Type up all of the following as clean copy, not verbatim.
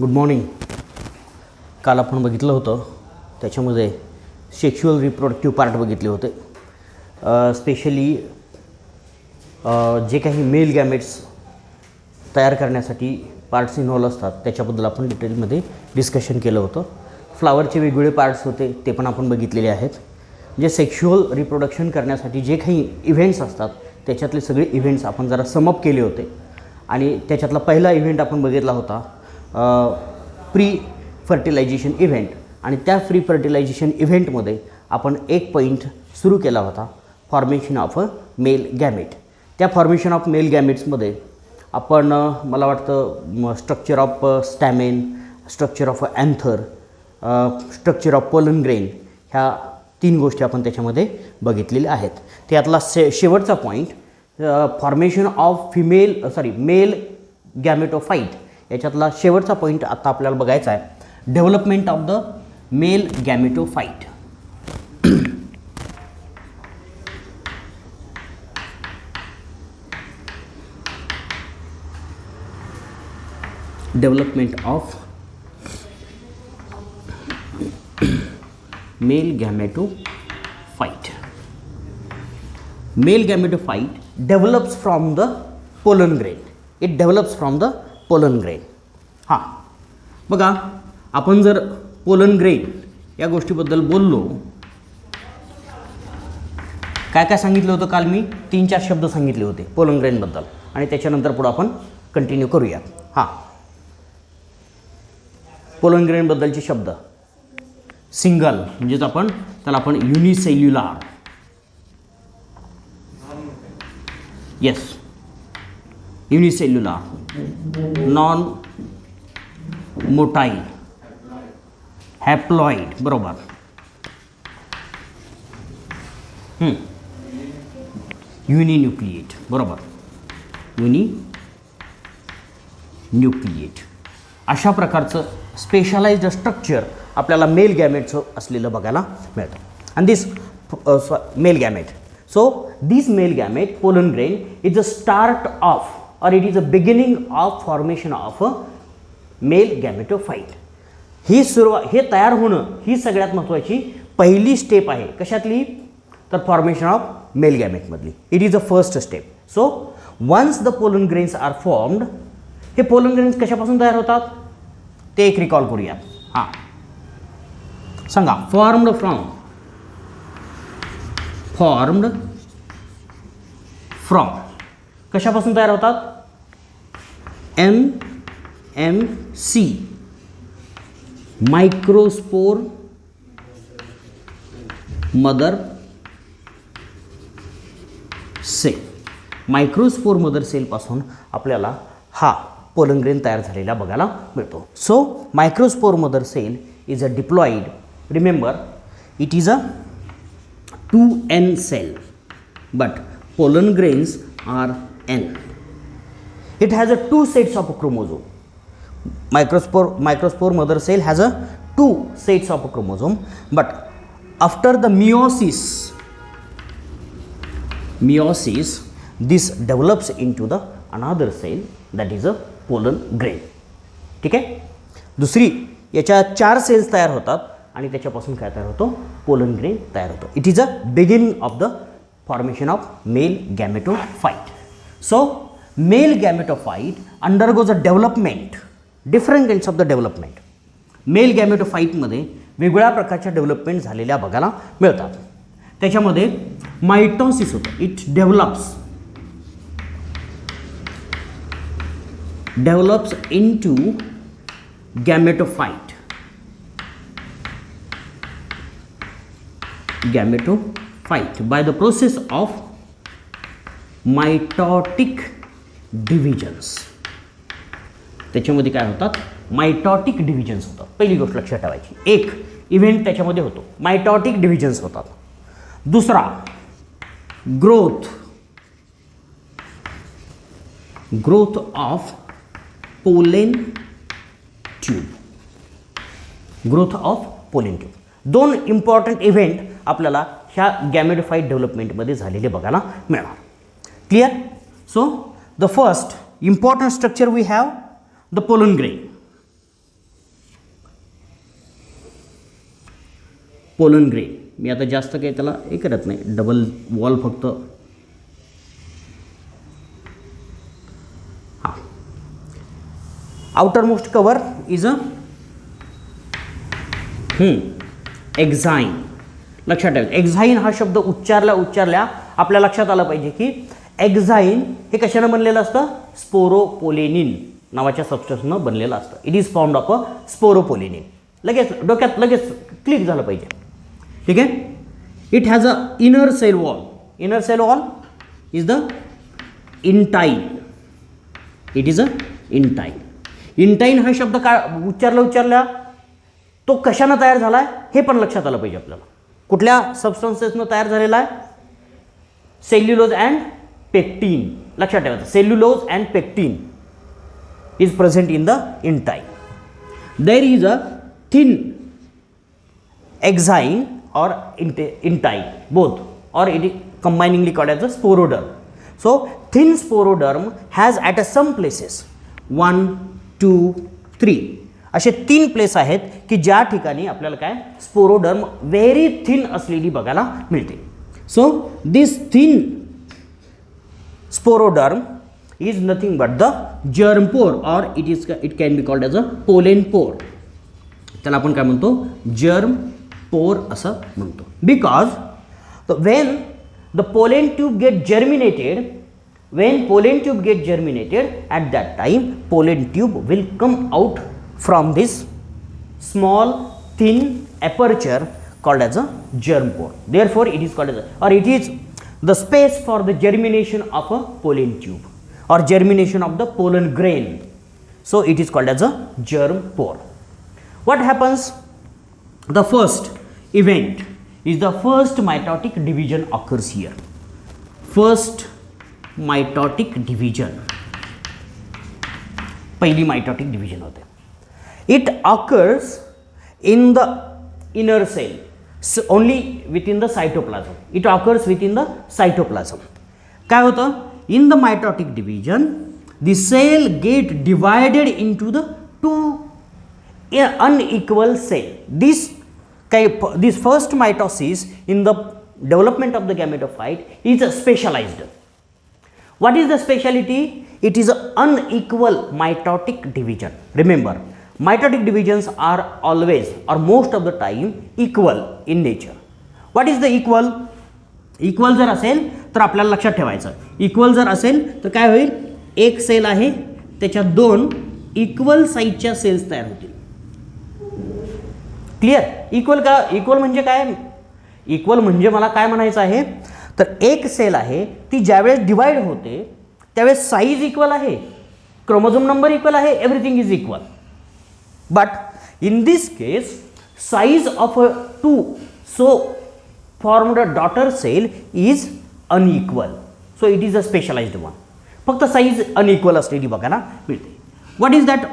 Good morning. काल आपण बघितलं होतं त्याच्यामध्ये सेक्शुअल रिप्रोडक्टिव्ह पार्ट बघितले होते. स्पेशली जे काही मेल गॅमेट्स तयार करण्यासाठी पार्ट्स इन्व्हॉल्व असतात त्याच्याबद्दल आपण डिटेलमध्ये डिस्कशन केलं होतं. फ्लावरचे वेगवेगळे पार्ट्स होते ते पण आपण बघितलेले आहेत. जे सेक्शुअल रिप्रोडक्शन करण्यासाठी जे काही इव्हेंट्स असतात त्याच्यातले सगळे इव्हेंट्स आपण जरा समअप केले होते. आणि त्याच्यातला पहिला इव्हेंट आपण बघितला होता प्री फर्टिलायझेशन इव्हेंट. आणि त्या प्री फर्टिलायझेशन इव्हेंटमध्ये आपण एक पॉईंट सुरू केला होता, formation of a male gamete. त्या फॉर्मेशन ऑफ मेल गॅमेट्समध्ये आपण मला वाटतं structure of stamen, structure of anther, structure of pollen grain ह्या 3 गोष्टी आपण त्याच्यामध्ये बघितलेल्या आहेत. त्यातला शेवटचा point formation of male gametophyte. याच्यातला शेवटचा पॉईंट आता आपल्याला बघायचा आहे, development of the male gametophyte. Development of male gametophyte. Male gametophyte develops from the pollen grain. It develops from the pollen grain. हां बघा, आपण जर पोलन ग्रेन या गोष्टीबद्दल बोललो, काय काय सांगितलं होतं काल मी 3-4 शब्द सांगितले होते पोलन ग्रेनबद्दल आणि त्याच्यानंतर पुढं आपण कंटिन्यू करूया. हां, पोलन ग्रेनबद्दलचे शब्द सिंगल म्हणजेच त्याला आपण unicellular, yes unicellular, non motile, haploid, बरोबर, युनिन्यूक्लिएट, बरोबर, युनिन्यूक्लिएट. अशा प्रकारचं स्पेशलाइज्ड स्ट्रक्चर आपल्याला मेल गॅमेटचं असलेलं बघायला मिळतं. आणि this male gamete, so this male gamete pollen grain is the start of or it is a beginning of formation of a male gametophyte. हे तयार होणं ही सगळ्यात महत्त्वाची पहिली स्टेप आहे. कशातली? तर फॉर्मेशन ऑफ मेल गॅमेटमधली. It is a first step. So once the pollen grains are formed, हे पोलन ग्रेन्स कशापासून तयार होतात ते एक रिकॉल करूया. हां सांगा, फॉर्म्ड फ्रॉम कशापासून तयार होतात? MMC microspore mother cell. Microspore mother सेलपासून आपल्याला हा पोलन ग्रेन तयार झालेला बघायला मिळतो. So microspore mother cell is a diploid, remember it is a 2N cell, but pollen grains are N. It has a 2 sets of chromosome. Microspore mother cell has a 2 sets of chromosome, but after the meiosis this develops into the another cell, that is a pollen grain. ठीक आहे. दुसरी याच्या 4 cells तयार होतात आणि त्याच्यापासून काय तयार होतो? पोलन ग्रेन तयार होतो. It is a beginning of the formation of male gametophyte. So male gametophyte undergoes a development, different kinds of the development. Male gametophyte मध्ये वेगवेगळ्या प्रकारच्या डेव्हलपमेंट झालेल्या बघायला मिळतात. त्याच्यामध्ये मायटोसिस होतं. It develops into gametophyte. Fight by the process of mitotic divisions. त्याच्यामध्ये काय होतात? मायटॉटिक डिव्हिजन्स होतात. पहिली गोष्ट लक्षात ठेवायची, एक इव्हेंट त्याच्यामध्ये होतो, मायटॉटिक डिव्हिजन्स होतात. दुसरा ग्रोथ ऑफ पोलेन ट्यूब. दोन इम्पॉर्टंट इव्हेंट आपल्याला ह्या गॅमेटोफाईट डेव्हलपमेंटमध्ये झालेले बघायला मिळणार. Clear? So the first important structure we have the pollen grain. Pollen grain. मी आता जास्त काही त्याला हे करत नाही, डबल वॉल फक्त. हां, outermost cover is a exine. लक्षात ठेवा, एक्झाईन हा शब्द उच्चारल्या आपल्या लक्षात आलं पाहिजे की एक्झाईन हे कशानं बनलेलं असतं? स्पोरोपोलेनिन नावाच्या सबस्टन्सनं बनलेलं असतं. It is found of a sporopollenin. लगेच डोक्यात लगेच क्लिक झालं पाहिजे. ठीक आहे. It has a inner cell wall. Inner cell wall is the intine. It is a intine. Intine हा शब्द काय उच्चारल्या तो कशानं तयार झाला आहे हे पण लक्षात आलं पाहिजे आपल्याला. कुठल्या सबस्टन्सेसनं तयार झालेला आहे? Cellulose and pectin. लक्षात ठेवायचं, cellulose and pectin is present in the intine. There is a thin exine or intine, both, or it is combiningly called as a sporoderm. So thin sporoderm has at some places 1, 2, 3 असे 3 place आहेत की ज्या ठिकाणी आपल्याला काय स्पोरोडर्म very thin असलेली बघायला मिळते. So this thin sporoderm is nothing but the germ pore, or it can be called as a pollen pore. त्याला आपण काय म्हणतो? जर्म पोर असं म्हणतो. Because when the pollen tube get germinated, at that time pollen tube will come out from this small thin aperture called as a germ pore. Therefore it is called as or it is the space for the germination of a pollen tube or germination of the pollen grain. So it is called as a germ pore. What happens? The first event is the first mitotic division occurs here. First mitotic division, पहिली mitotic division होते. It occurs in the inner cell, only within the cytoplasm. It occurs within the cytoplasm. काय होतं? In the mitotic division, the cell get divided into the two unequal cell. This first mitosis in the development of the gametophyte is specialized. What is the speciality? It is an unequal mitotic division. Remember, mitotic divisions are always or most of the time equal in nature. What is the equal? Equal जर असेल तर आपल्याला लक्षात ठेवायचं, equal जर असेल तर काय होईल? एक सेल आहे त्याच्यात 2 इक्वल साईजच्या सेल्स तयार होतील. क्लिअर? इक्वल का? इक्वल म्हणजे काय? इक्वल म्हणजे मला काय म्हणायचं आहे तर एक सेल आहे ती ज्यावेळेस डिवाइड होते त्यावेळेस साईज इक्वल आहे, क्रोमोझोम नंबर इक्वल आहे, everything is equal. But in this case size of 2 so formed a daughter cell is unequal. So it is a specialized one. फक्त साईज अनइक्वल असलेली बघायला मिळते. What is that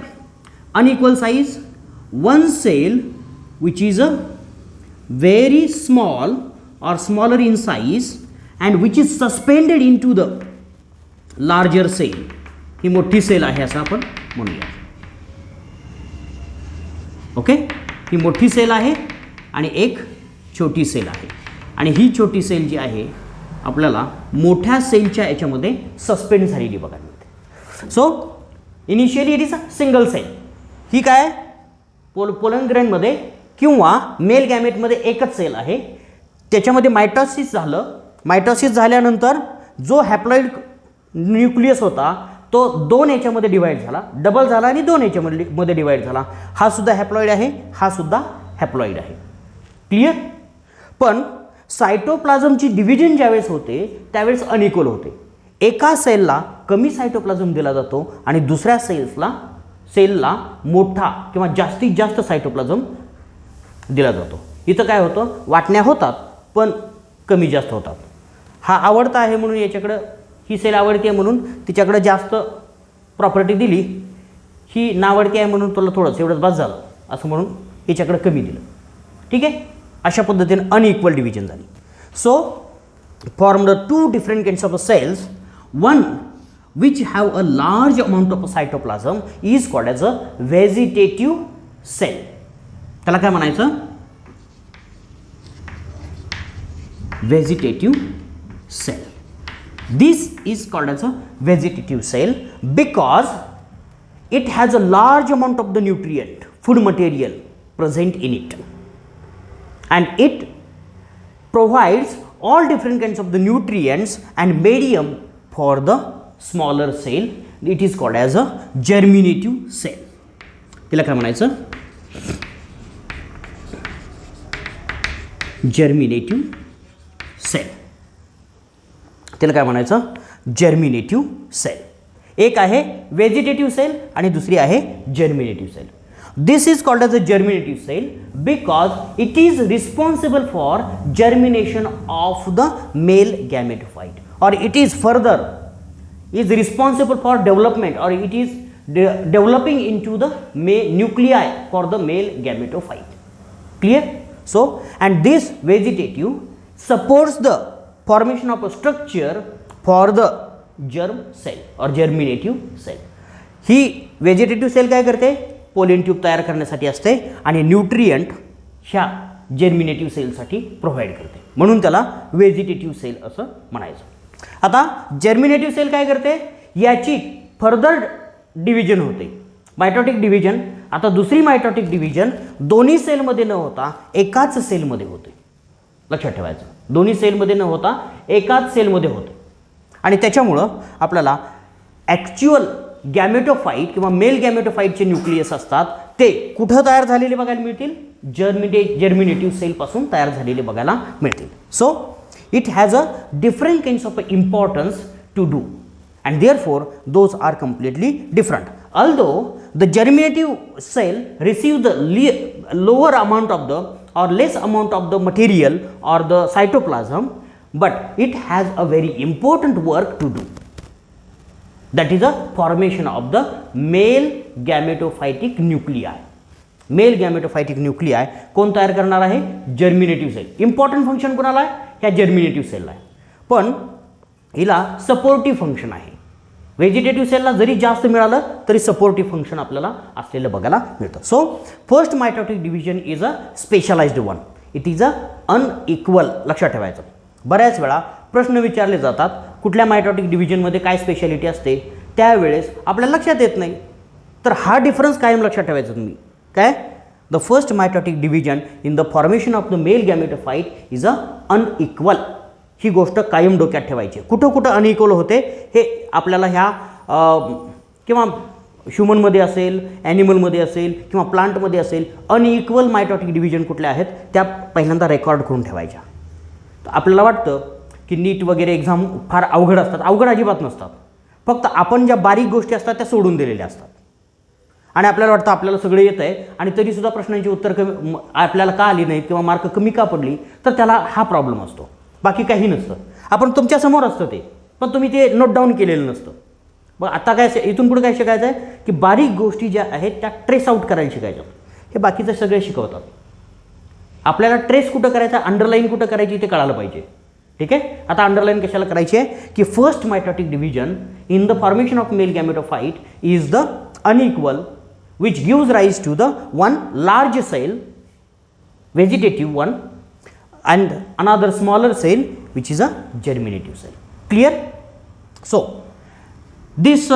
unequal size? One cell which is a very small or smaller in size and which is suspended into the larger cell. ही मोठी sale आहे असं आपण म्हणूया. Okay, ही मोठी सेल आहे आणि एक छोटी सेल आहे आणि ही छोटी सेल जी आहे आपल्याला मोठ्या सेलच्या याच्यामध्ये सस्पेंड झालेली बघायला मिळते. So initially it is a single cell. ही काय पोलन ग्रेनमध्ये किंवा मेल गॅमेटमध्ये एकच सेल आहे, त्याच्यामध्ये मायटॉसिस झालं. मायटॉसिस झाल्यानंतर जो हॅप्लॉइड न्यूक्लियस होता तो 2 याच्यामध्ये डिवाइड झाला, डबल झाला आणि 2 याच्यामध्ये डिवाइड झाला. हा सुद्धा हॅप्लॉइड आहे, हा सुद्धा हॅप्लॉइड आहे. क्लिअर? पण सायटोप्लाझमची डिव्हिजन ज्यावेळेस होते त्यावेळेस अनइक्वल होते. एका सेलला कमी सायटोप्लाझम दिला जातो आणि दुसऱ्या सेलला मोठा किंवा जास्तीत जास्त सायटोप्लाझम दिला जातो. इथं काय होतं? वाटण्या होतात पण कमी जास्त होतात. हा आवडता आहे म्हणून याच्याकडं, ही सेल आवडती आहे म्हणून तिच्याकडे जास्त प्रॉपर्टी दिली, ही नावडती आहे म्हणून तुला थोडंसं एवढंच बस झालं असं म्हणून हिच्याकडे कमी दिलं. ठीक आहे, अशा पद्धतीने अनइक्वल डिव्हिजन झाली. So form the 2 different kinds of cells. One which have a large amount of cytoplasm is called as a vegetative cell. त्याला काय म्हणायचं? vegetative cell. This is called as a vegetative cell because it has a large amount of the nutrient, food material present in it, and it provides all different kinds of the nutrients and medium for the smaller cell. It is called as a germinative cell. तिला काय म्हणायचं? Germinative cell. तिला काय म्हणायचं? Germinative cell. एक आहे vegetative sale आणि दुसरी आहे जर्मिनेटिव्ह sale. This is called as a germinative cell because it is responsible for germination of the male gametophyte, or it is further is responsible for development, or it is developing into the nuclei for the male gametophyte. Clear? So, and this vegetative supports the formation of a structure for the germ cell or germinative cell. ही vegetative cell काय करते? Pollen tube तयार करण्यासाठी असते आणि nutrient ह्या जर्मिनेटिव्ह सेलसाठी provide करते, म्हणून त्याला व्हेजिटेटिव्ह सेल असं म्हणायचं. आता जर्मिनेटिव्ह सेल काय करते? याची फर्दर डिव्हिजन होते, मायटोटिक डिव्हिजन. आता दुसरी मायटोटिक डिव्हिजन दोन्ही सेलमध्ये न होता एकाच सेलमध्ये होते. लक्षात ठेवायचं, दोन्ही सेलमध्ये न होता एकाच सेलमध्ये होते आणि त्याच्यामुळं आपल्याला ॲक्च्युअल गॅमेटोफाईट किंवा मेल गॅमेटोफाईटचे न्यूक्लियस असतात ते कुठं तयार झालेले बघायला मिळतील? जर्मिनेटिव्ह सेलपासून तयार झालेले बघायला मिळतील. So it has a different kinds of importance to do and therefore those are completely different. Although the germinative cell receives the lower amount of the or less amount of the material or the cytoplasm, but it has a very important work to do. That is the formation of the male gametophytic nuclei. Male gametophytic nuclei कोण तयार करणार आहे? जर्मिनेटिव्ह sale. Important function कोणाला आहे? ह्या जर्मिनेटिव्ह सेलला आहे, पण हिला सपोर्टिव्ह फंक्शन आहे. व्हेजिटेटिव्ह सेलला जरी जास्त मिळालं तरी सपोर्टिव्ह फंक्शन आपल्याला असलेलं बघायला मिळतं. So first mitotic division is a specialised one. It is a unequal. लक्षात ठेवायचं, बऱ्याच वेळा प्रश्न विचारले जातात कुठल्या मायटोटिक डिव्हिजनमध्ये काय स्पेशालिटी असते, त्यावेळेस आपल्याला लक्षात येत नाही. तर हा डिफरन्स कायम लक्षात ठेवायचा तुम्ही. काय? The first mitotic division in the formation of the male gametophyte is a unequal. ही गोष्ट कायम डोक्यात ठेवायची. कुठं कुठं अनइक्वल होते हे आपल्याला ह्या किंवा ह्युमनमध्ये असेल, ॲनिमलमध्ये असेल किंवा प्लांटमध्ये असेल, अनइक्वल मायटोटिक डिव्हिजन कुठल्या आहेत त्या पहिल्यांदा रेकॉर्ड करून ठेवायच्या. आपल्याला वाटतं की नीट वगैरे एक्झाम फार अवघड असतात. अवघड अजिबात नसतात. फक्त आपण ज्या बारीक गोष्टी असतात त्या सोडून दिलेल्या असतात आणि आपल्याला वाटतं आपल्याला सगळं येतं आहे आणि तरीसुद्धा प्रश्नांची उत्तर कमी आपल्याला का आली नाहीत किंवा मार्क कमी का पडली, तर त्याला हा प्रॉब्लेम असतो. बाकी काही नसतं. आपण तुमच्यासमोर असतं ते, पण तुम्ही ते नोट डाऊन केलेलं नसतं. मग आता काय इथून पुढे काय शिकायचं आहे की बारीक गोष्टी ज्या आहेत त्या ट्रेस आउट करायला शिकायच्या. हे बाकीचं सगळे शिकवतात. आपल्याला ट्रेस कुठं करायचा, अंडरलाईन कुठं करायची ते कळालं पाहिजे. ठीक आहे. आता अंडरलाईन कशाला करायची आहे की first mitotic division in the formation of male gametophyte is the unequal which gives rise to the one large cell vegetative one and another smaller cell which is a germinative cell. Clear? So this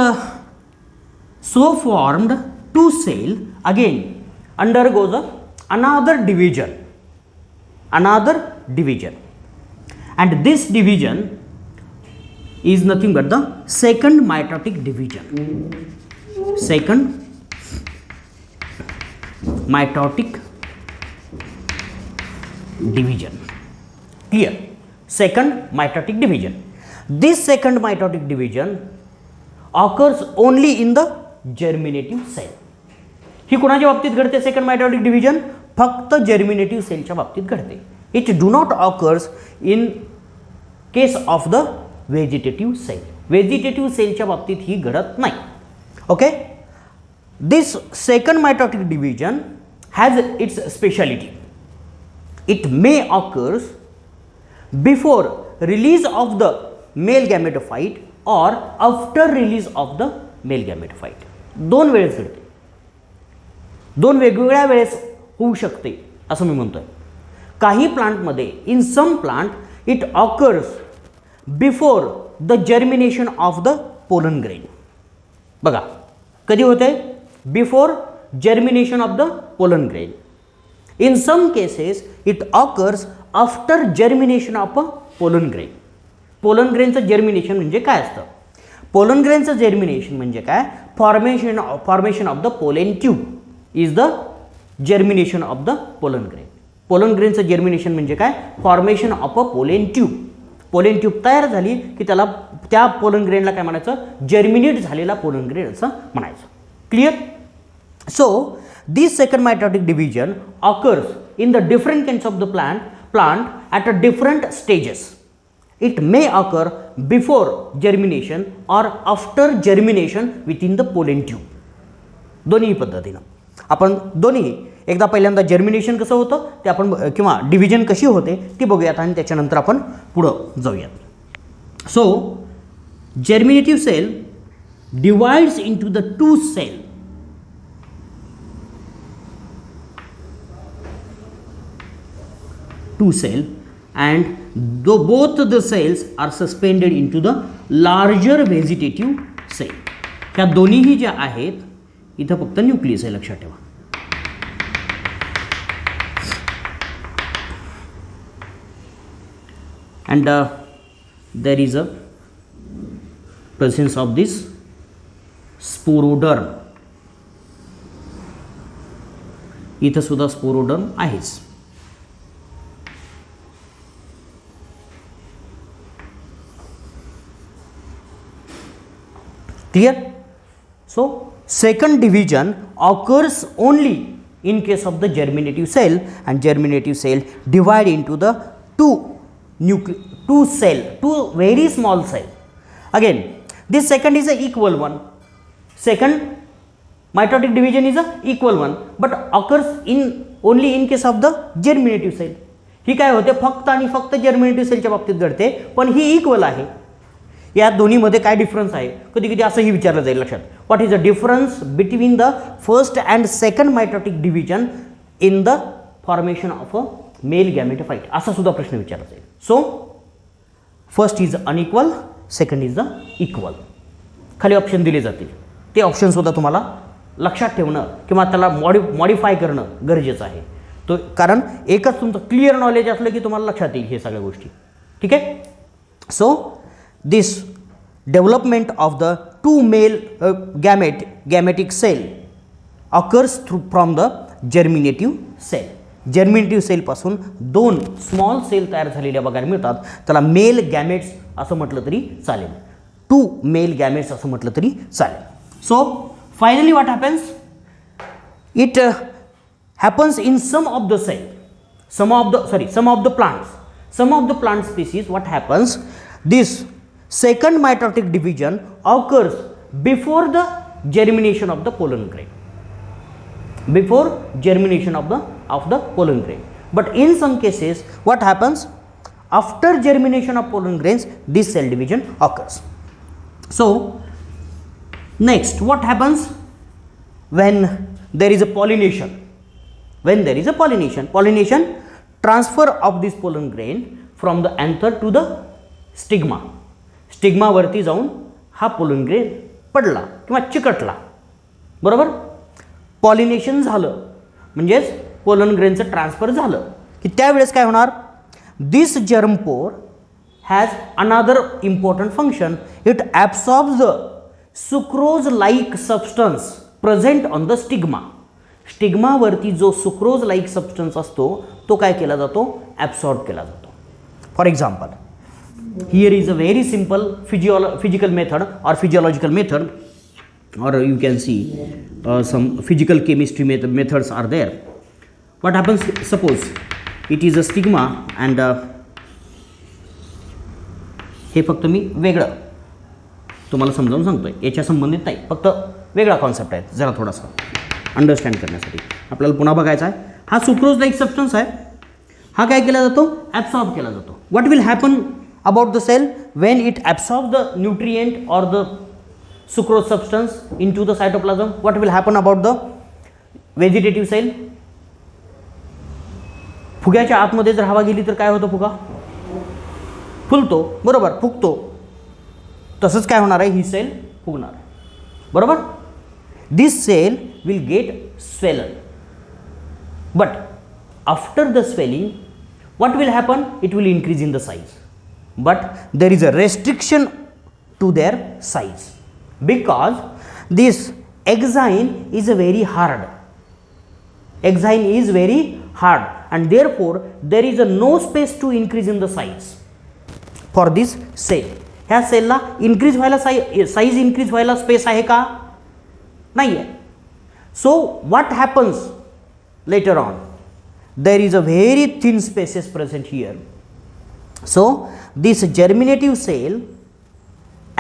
so formed two cell again undergoes another division, and this division is nothing but the second mitotic division. Second mitotic division. Clear? Second mitotic division. This second mitotic division occurs only in the germinative cell. ही कोणाच्या बाबतीत घडते? Second mitotic division फक्त जर्मिनेटिव्ह सेलच्या बाबतीत घडते. It do not occurs in case of the vegetative cell. Vegetative सेलच्या बाबतीत ही घडत नाही. Okay. This second mitotic division has its speciality. It may occurs before release of the male gametophyte or after release of the male gametophyte. दोन वेळेस घडते. दोन वेगवेगळ्या वेळेस होऊ शकते असं मी म्हणतोय. काही प्लांटमध्ये in some plant it occurs before the germination of the pollen grain. बघा कधी होते? Before germination of the pollen grain. In some cases it occurs after germination of a pollen grain. Pollen ग्रेनचं जर्मिनेशन म्हणजे काय असतं? Pollen ग्रेनचं germination म्हणजे काय? Formation of the pollen tube is the germination of the pollen grain. Pollen ग्रेनचं germination म्हणजे काय? Formation of a pollen tube. Pollen tube तयार झाली की त्याला त्या पोलन ग्रेनला काय म्हणायचं? जर्मिनेट झालेला पोलन ग्रेन असं म्हणायचं. Clear? So this second mitotic division occurs in the different kinds of the plant at a different stages. It may occur before germination or after germination within the pollen tube. दोन्ही पद्धतीनं आपण दोन्ही एकदा पहिल्यांदा germination कसं होतं ते आपण किंवा डिव्हिजन कशी होते ती बघूयात आणि त्याच्यानंतर आपण पुढं जाऊयात. So germinative cell divides into the two cell. And though both the cells are suspended into the larger vegetative cell. ह्या दोन्हीही ज्या आहेत इथं फक्त न्यूक्लियस आहे लक्षात ठेवा. And there is a presence of this sporoderm. इथं सुद्धा स्पोरोडर्म आहेच. Clear? So second division occurs only in case of the germinative cell, and germinative cell divide into the two very small cell. Again this second is a equal one. Second mitotic division is a equal one, but occurs only in case of the germinative cell. ही काय होते? फक्त आणि फक्त जर्मिनेटिव्ह सेलच्या बाबतीत घडते, पण ही equal आहे. या दोन्हीमध्ये काय डिफरन्स आहे? कधी कधी असंही विचारलं जाईल लक्षात. What is the difference between the first and second mitotic division in the formation of a male gametophyte? असा सुद्धा प्रश्न विचारला जाईल. So first is unequal, second is the equal. खाली ऑप्शन दिले जातील, ते ऑप्शन सुद्धा तुम्हाला लक्षात ठेवणं किंवा त्याला मॉडिफाय करणं गरजेचं आहे. तो कारण एकच तुमचं क्लिअर नॉलेज असलं की तुम्हाला लक्षात येईल हे सगळ्या गोष्टी. ठीक आहे? So this development of the two male gametic cell occurs from the germinative cell. Germinative cell पासून दोन स्मॉल सेल तयार झालेल्या बघायला मिळतात. त्याला मेल गॅमेट्स असं म्हटलं तरी चालेल, टू मेल गॅमेट्स असं म्हटलं तरी चालेल. So finally what happens? It happens in some of the cell, some of the plant species. What happens? This second mitotic division occurs before the germination of the pollen grain. Before germination of the pollen grain. But in some cases, what happens? After germination of pollen grains, this cell division occurs. So, next, what happens when there is a pollination? When there is a pollination transfer of this pollen grain from the anther to the stigma. स्टिग्मावरती जाऊन हा pollen grain पडला किंवा चिकटला. बरोबर? Pollination झालं म्हणजेच pollen ग्रेनचं transfer झालं की त्यावेळेस काय होणार? This germ pore has another important function. It absorbs the sucrose like substance present on the stigma. स्टिग्मावरती जो सुक्रोज लाईक सबस्टन्स असतो तो काय केला जातो? ॲब्सॉर्ब केला जातो. For example, here is a very simple physical method or physiological method, or you can see some physical chemistry methods are there. What happens? Suppose it is a stigma and हे फक्त मी वेगळं तुम्हाला समजावून सांगतोय, याच्या संबंधित नाही, फक्त वेगळा कॉन्सेप्ट आहे जरा थोडासा अंडरस्टँड करण्यासाठी आपल्याला पुन्हा बघायचा आहे. हा सुक्रोज लाईक सबस्टन्स आहे, हा काय केला जातो? ॲब्सॉर्ब केला जातो. What will happen about the cell when it absorbs the nutrient or the sucrose substance into the cytoplasm? What will happen about the vegetative cell? फुग्याच्या आतमध्ये जर हवा गेली तर काय होतं? फुगा फुलतो, बरोबर, फुगतो, तसंच काय होणार आहे, ही सेल फुगणार, बरोबर. This cell will get swollen, but after the swelling what will happen, it will increase in the size, but there is a restriction to their size because this exine is very hard, exine is very hard, and therefore there is a no space to increase in the size for this cell. ह्या सेलला increase व्हायला size increase व्हायला space आहे का, नाही आहे. So what happens later on, there is a very thin spaces present here. So this germinative cell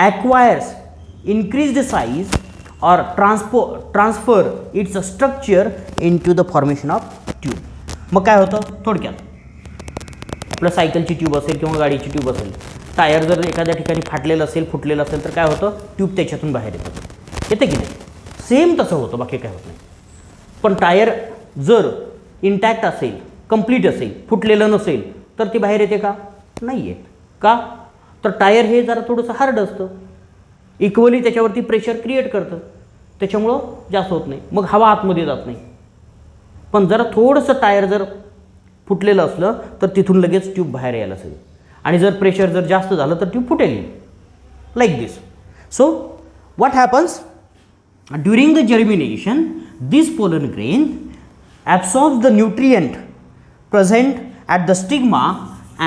acquires increased size or transfer its structure into the formation of tube. मग काय होतं, थोडक्यात आपल्या सायकलची ट्यूब असेल किंवा गाडीची ट्यूब असेल, टायर जर एखाद्या ठिकाणी फाटलेलं असेल, फुटलेलं असेल, तर काय होतं, ट्यूब त्याच्यातून बाहेर येते की नाही, सेम तसं होतं, बाकी काय होत नाही. पण टायर जर इंटॅक्ट असेल, कंप्लीट असेल, फुटलेलं नसेल, तर ती बाहेर येते का, नाही येत. का, तर टायर हे जरा थोडंसं हार्ड असतं, इक्वली त्याच्यावरती प्रेशर क्रिएट करतं, त्याच्यामुळं जास्त होत नाही, मग हवा आतमध्ये जात नाही. पण जरा थोडंसं टायर जर फुटलेलं असलं तर तिथून लगेच ट्यूब बाहेर यायला असेल, आणि जर प्रेशर जर जास्त झालं तर ट्यूब फुटेल, like this. So what happens during the germination, this pollen grain absorbs the nutrient present at the stigma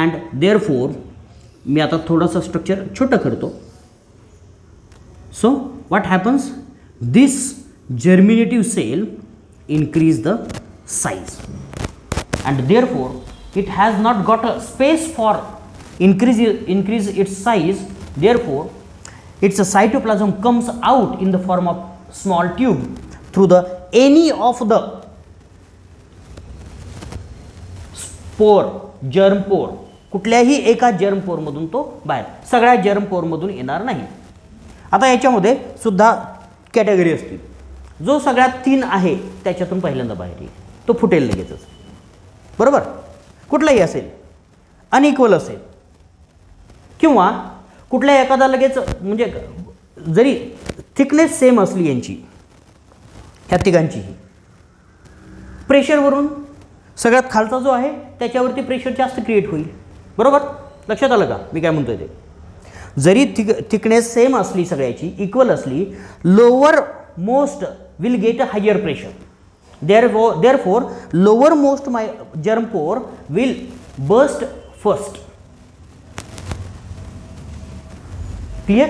and therefore, मी आता थोडंसं स्ट्रक्चर छोटं करतो. So what happens, this germinative cell increase the size and therefore it has not got a space for increase its size, therefore its cytoplasm comes out in the form of small tube through the any of the पोर, germ पोर, कुठल्याही एका germ पोरमधून तो बाहेर, सगळ्या germ पोरमधून येणार नाही. आता याच्यामध्ये सुद्धा कॅटेगरी असतील, जो सगळ्यात थिन आहे त्याच्यातून पहिल्यांदा बाहेर येईल, तो फुटेल लगेचच, बरोबर. कुठलाही असेल, अनइक्वल असेल, किंवा कुठल्या एखादा लगेच, म्हणजे जरी थिकनेस सेम असली यांची, ह्या तिघांचीही, प्रेशरवरून सगळ्यात खालचा जो आहे त्याच्यावरती प्रेशर जास्त क्रिएट होईल, बरोबर. लक्षात आलं का मी काय म्हणतोय ते. जरी थिकनेस सेम असली, सगळ्याची इक्वल असली, lower most will get a higher pressure, therefore lower most germ pore will burst first. Clear.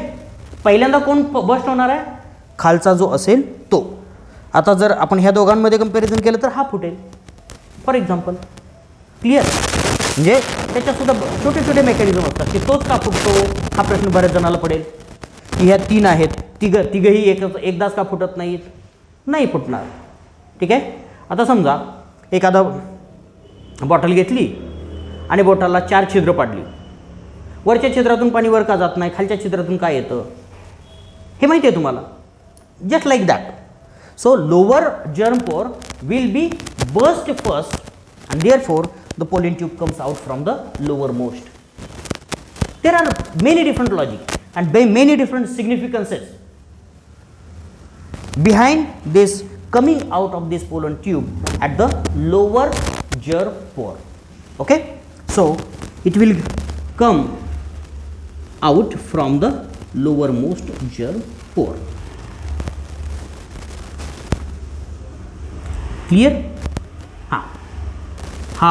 पहिल्यांदा कोण बस्ट होणार आहे, खालचा जो असेल तो. आता जर आपण ह्या दोघांमध्ये कंपॅरिझन केलं तर हा फुटेल, फॉर एक्झाम्पल. क्लिअर. म्हणजे त्याच्यातसुद्धा छोटे छोटे मेकॅनिझम असतात की तोच का फुटतो, हा प्रश्न बऱ्याच जणाला पडेल. की ह्या तीन आहेत, तिघही एकदाच का फुटत नाहीत, नाही फुटणार. ठीक आहे. आता समजा एखादा बॉटल घेतली आणि बॉटलला 4 छिद्र पाडली, वरच्या छिद्रातून पाणी वर का जात नाही, खालच्या छिद्रातून काय येतं हे माहिती आहे तुम्हाला. Just like that. So lower germ pore will be burst first and therefore the pollen tube comes out from the lowermost. There are many different logic and many different significances behind this coming out of this pollen tube at the lower germ pore. Okay, so it will come out from the lowermost germ pore. Clear? हा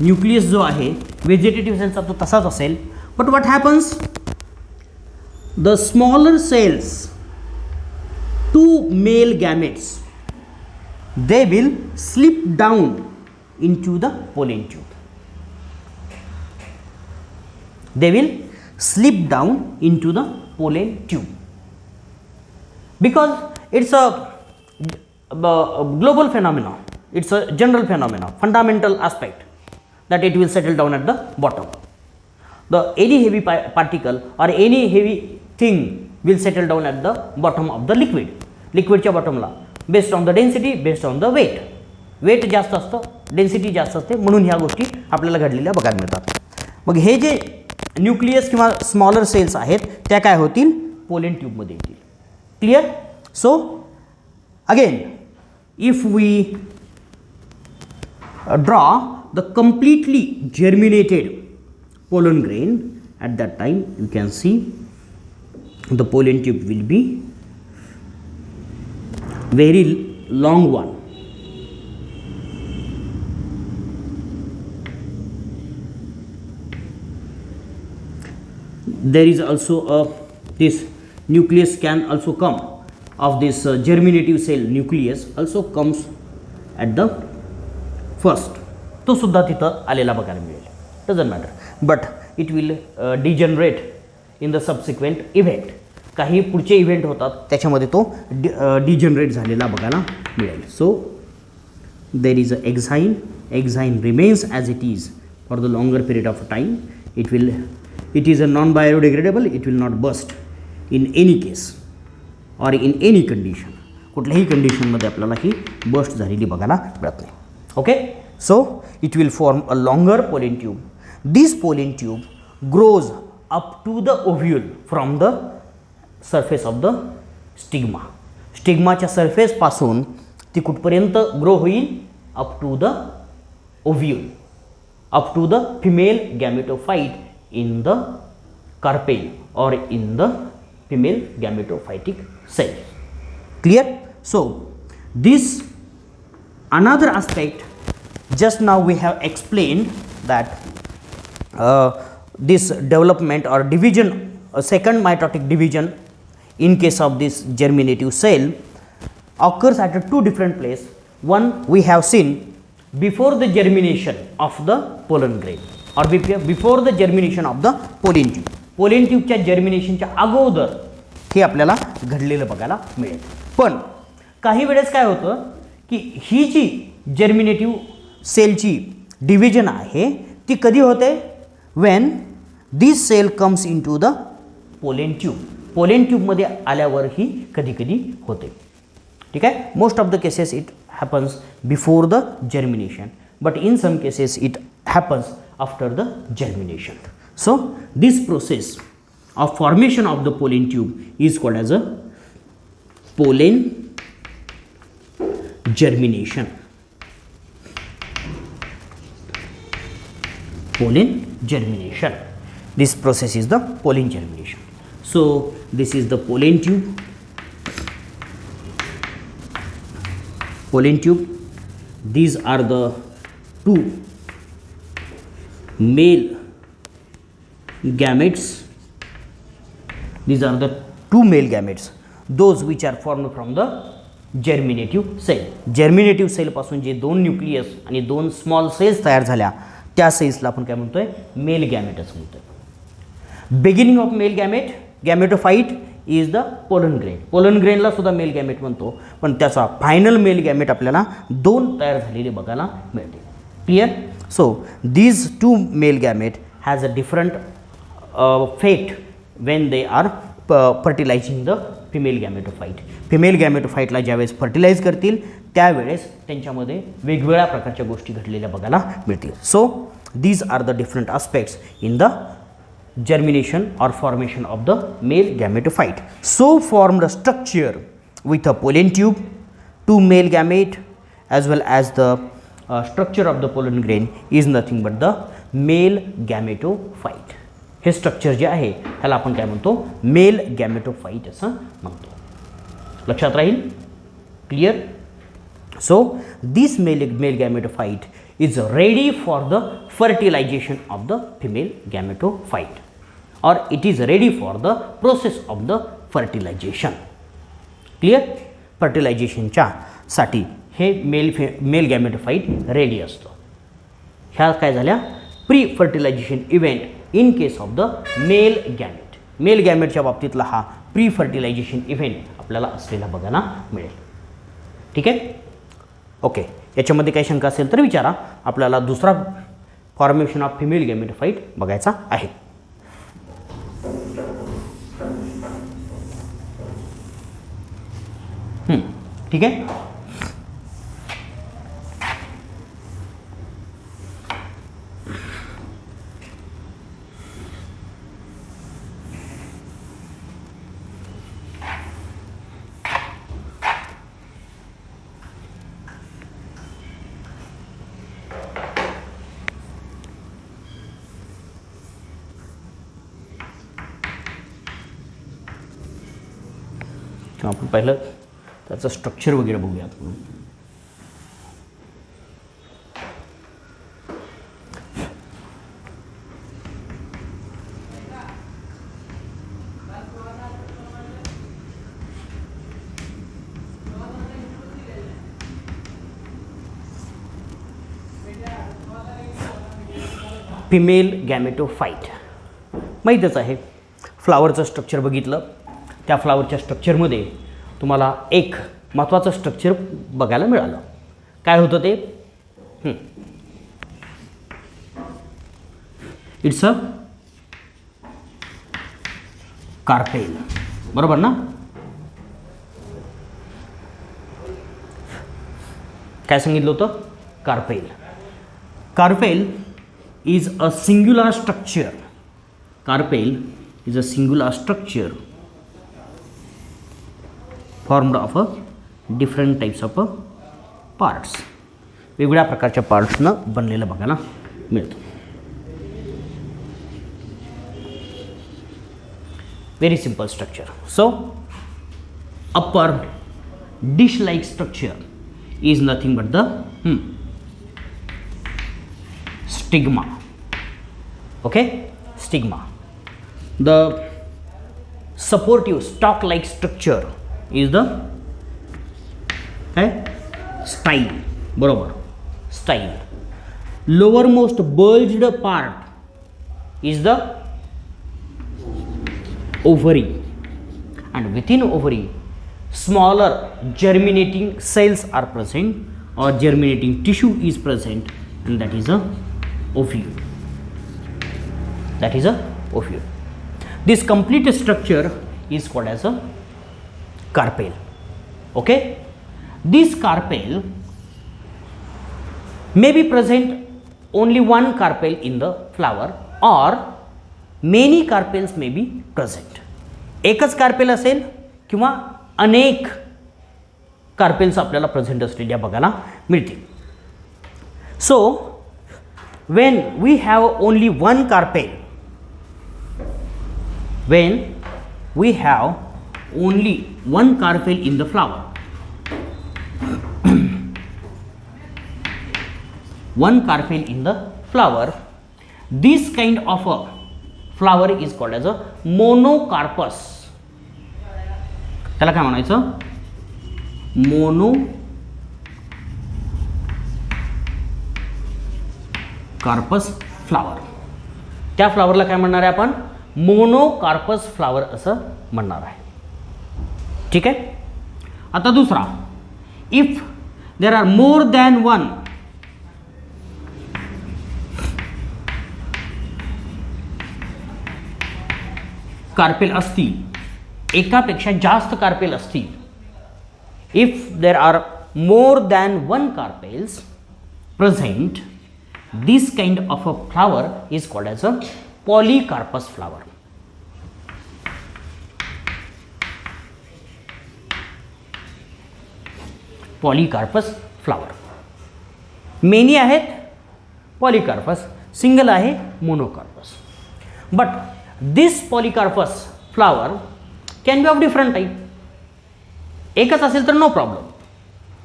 nucleus जो आहे vegetative सेलचा तो तसाच असेल. But what happens, the smaller cells, 2 male gametes, they will slip down into the pollen tube. They will slip down into the pollen tube because it's a global phenomenon. It's a general phenomenon, fundamental aspect that it will settle down at the bottom. The any heavy particle or any heavy thing will settle down at the bottom of the liquid. Liquidच्या bottomला based on the density, based on the weight. Weight जास्त असतं, density जास्त असते, म्हणून ह्या गोष्टी आपल्याला घडलेल्या बघायला मिळतात. मग हे जे न्यूक्लियस किंवा स्मॉलर सेल्स आहेत त्या काय होतील, पोलन ट्यूबमध्ये येतील. Clear. So again if we draw the completely germinated pollen grain, at that time you can see the pollen tube will be very long one. There is also this nucleus can also come of this germinative cell. Nucleus also comes at the first. तो सुद्धा तिथं आलेला बघायला मिळेल. Doesn't matter, but it will degenerate in the subsequent event. काही पुढचे event होतात त्याच्यामध्ये तो डिजनरेट झालेला बघायला मिळेल. So there is a exine. Exine remains as it is for the longer period of time. It is a non biodegradable. It will not burst in any case or in any condition. कुठल्याही कंडिशनमध्ये आपल्याला ही burst झालेली बघायला मिळत नाही. Okay. So it will form a longer pollen tube. This pollen tube grows up to the ovule from the surface of the stigma. स्टिग्माच्या surface पासून ती कुठपर्यंत ग्रो होईल, up to the ovule, up to the female gametophyte in the carpel or in the female gametophytic cell. Clear. So this another aspect. Just now we have explained that this development or division, a second mitotic division in case of this germinative cell occurs at two different places. One we have seen before the germination of the pollen grain or before the germination of the pollen tube. Pollen tube च्या germinationच्या अगोदर हे आपल्याला घडलेलं बघायला मिळेल. पण काही वेळेस काय होतं की ही जी जर्मिनेटिव्ह सेलची डिव्हिजन आहे ती कधी होते, when this cell comes in to the pollen tube. Pollen ट्यूबमध्ये आल्यावर ही कधी कधी होते. ठीक आहे. Most of the cases it happens before the germination, but in some cases it happens after the germination. So this process of formation of the pollen tube is called as a pollen germination. Pollen germination. This process is the pollen germination. So this is the pollen tube. Pollen tube. These are the two male gametes. These are the two male gametes. Those which are formed from the germinative cell. Germinative सेलपासून जे दोन nucleus आणि दोन small cells तयार झाल्या त्या सेल्सला आपण काय म्हणतोय, मेल गॅमेटच म्हणतोय. Beginning of male gamete gametophyte is the pollen grain. Pollen ग्रेनला सुद्धा मेल गॅमेट म्हणतो, पण त्याचा फायनल मेल गॅमेट आपल्याला दोन तयार झालेले बघायला मिळते. Clear. So these two male gamete has a different fate when they are fertilizing the female gametophyte. Female गॅमेटोफाइटला ज्यावेळेस फर्टिलाइज करतील त्यावेळेस त्यांच्यामध्ये वेगवेगळ्या प्रकारच्या गोष्टी घडलेल्या बघायला मिळतील. So these are the different aspects in the germination or formation of the male gametophyte. So formed a structure with a pollen tube, two male gamete as well as the structure of the pollen grain is nothing but the male gametophyte. हे structure जे आहे त्याला आपण काय म्हणतो, mail गॅमेटोफाइट असं म्हणतो. लक्षात राहील. Clear. So this male gametophyte is ready for the fertilization of the female gametophyte or it is ready for the process of the fertilization. Clear. fertilization च्या साठी हे मेल गॅमेटोफाइट रेडी असतो. ह्या काय झाल्या, pre fertilization event in case of the male gamete. Male गॅमेटच्या बाबतीतला हा प्री फर्टिलायझेशन इव्हेंट आपल्याला असलेला बघायला मिळेल. ठीक आहे. ओके. याच्यामध्ये काही शंका असेल तर विचारा. आपल्याला दुसरा फॉर्मेशन ऑफ फिमेल गॅमेटोफाइट बघायचा आहे. ठीक आहे. आपण पहिलं त्याचं स्ट्रक्चर वगैरे बघूयात. फिमेल गॅमेटोफाईट माहीतच आहे. फ्लावरचं स्ट्रक्चर बघितलं, त्या फ्लावरच्या स्ट्रक्चरमध्ये तुम्हाला एक महत्त्वाचं स्ट्रक्चर बघायला मिळालं. काय होतं ते? इट्स अ कार्पेल, बरोबर ना? काय सांगितलं होतं? Carpel. Carpel is a singular structure. Carpel is a singular structure formed of a different types of parts. वेगवेगळ्या प्रकारच्या पार्ट्सनं बनलेलं बघायला मिळतं. Very simple structure. So, upper dish-like structure is nothing but the stigma. Okay, stigma. The supportive stalk-like structure is the style. बरोबर, style. Lowermost bulged part is the ovary, and within ovary, smaller germinating cells are present, or germinating tissue is present, and that is a ovule. That is a ovule. This complete structure is called as a carpel. Okay, this carpel may be present only one carpel in the flower, or many carpels may be present. एकच carpel असेल किंवा अनेक carpels आपल्याला present असलेल्या बघायला मिळतील. So when we have only one carpel, when we have only one carpel in the flower, one carpel in the flower, this kind of a flower is called as a monocarpous. त्याला काय म्हणायचं? Carpous flower. त्या फ्लावरला काय म्हणणार आहे आपण? मोनोकार्पस flower असं म्हणणार आहे. ठीक आहे. आता दुसरा, if there are more than one carpel असतील, एकापेक्षा जास्त कार्पेल असतील, if there are more than one carpels present, this kind of a flower is called as a polycarpous flower. Polycarpous flower. Many आहेत polycarpous, single आहे monocarpous. But this polycarpous flower can be of different type. एकच असेल तर no problem,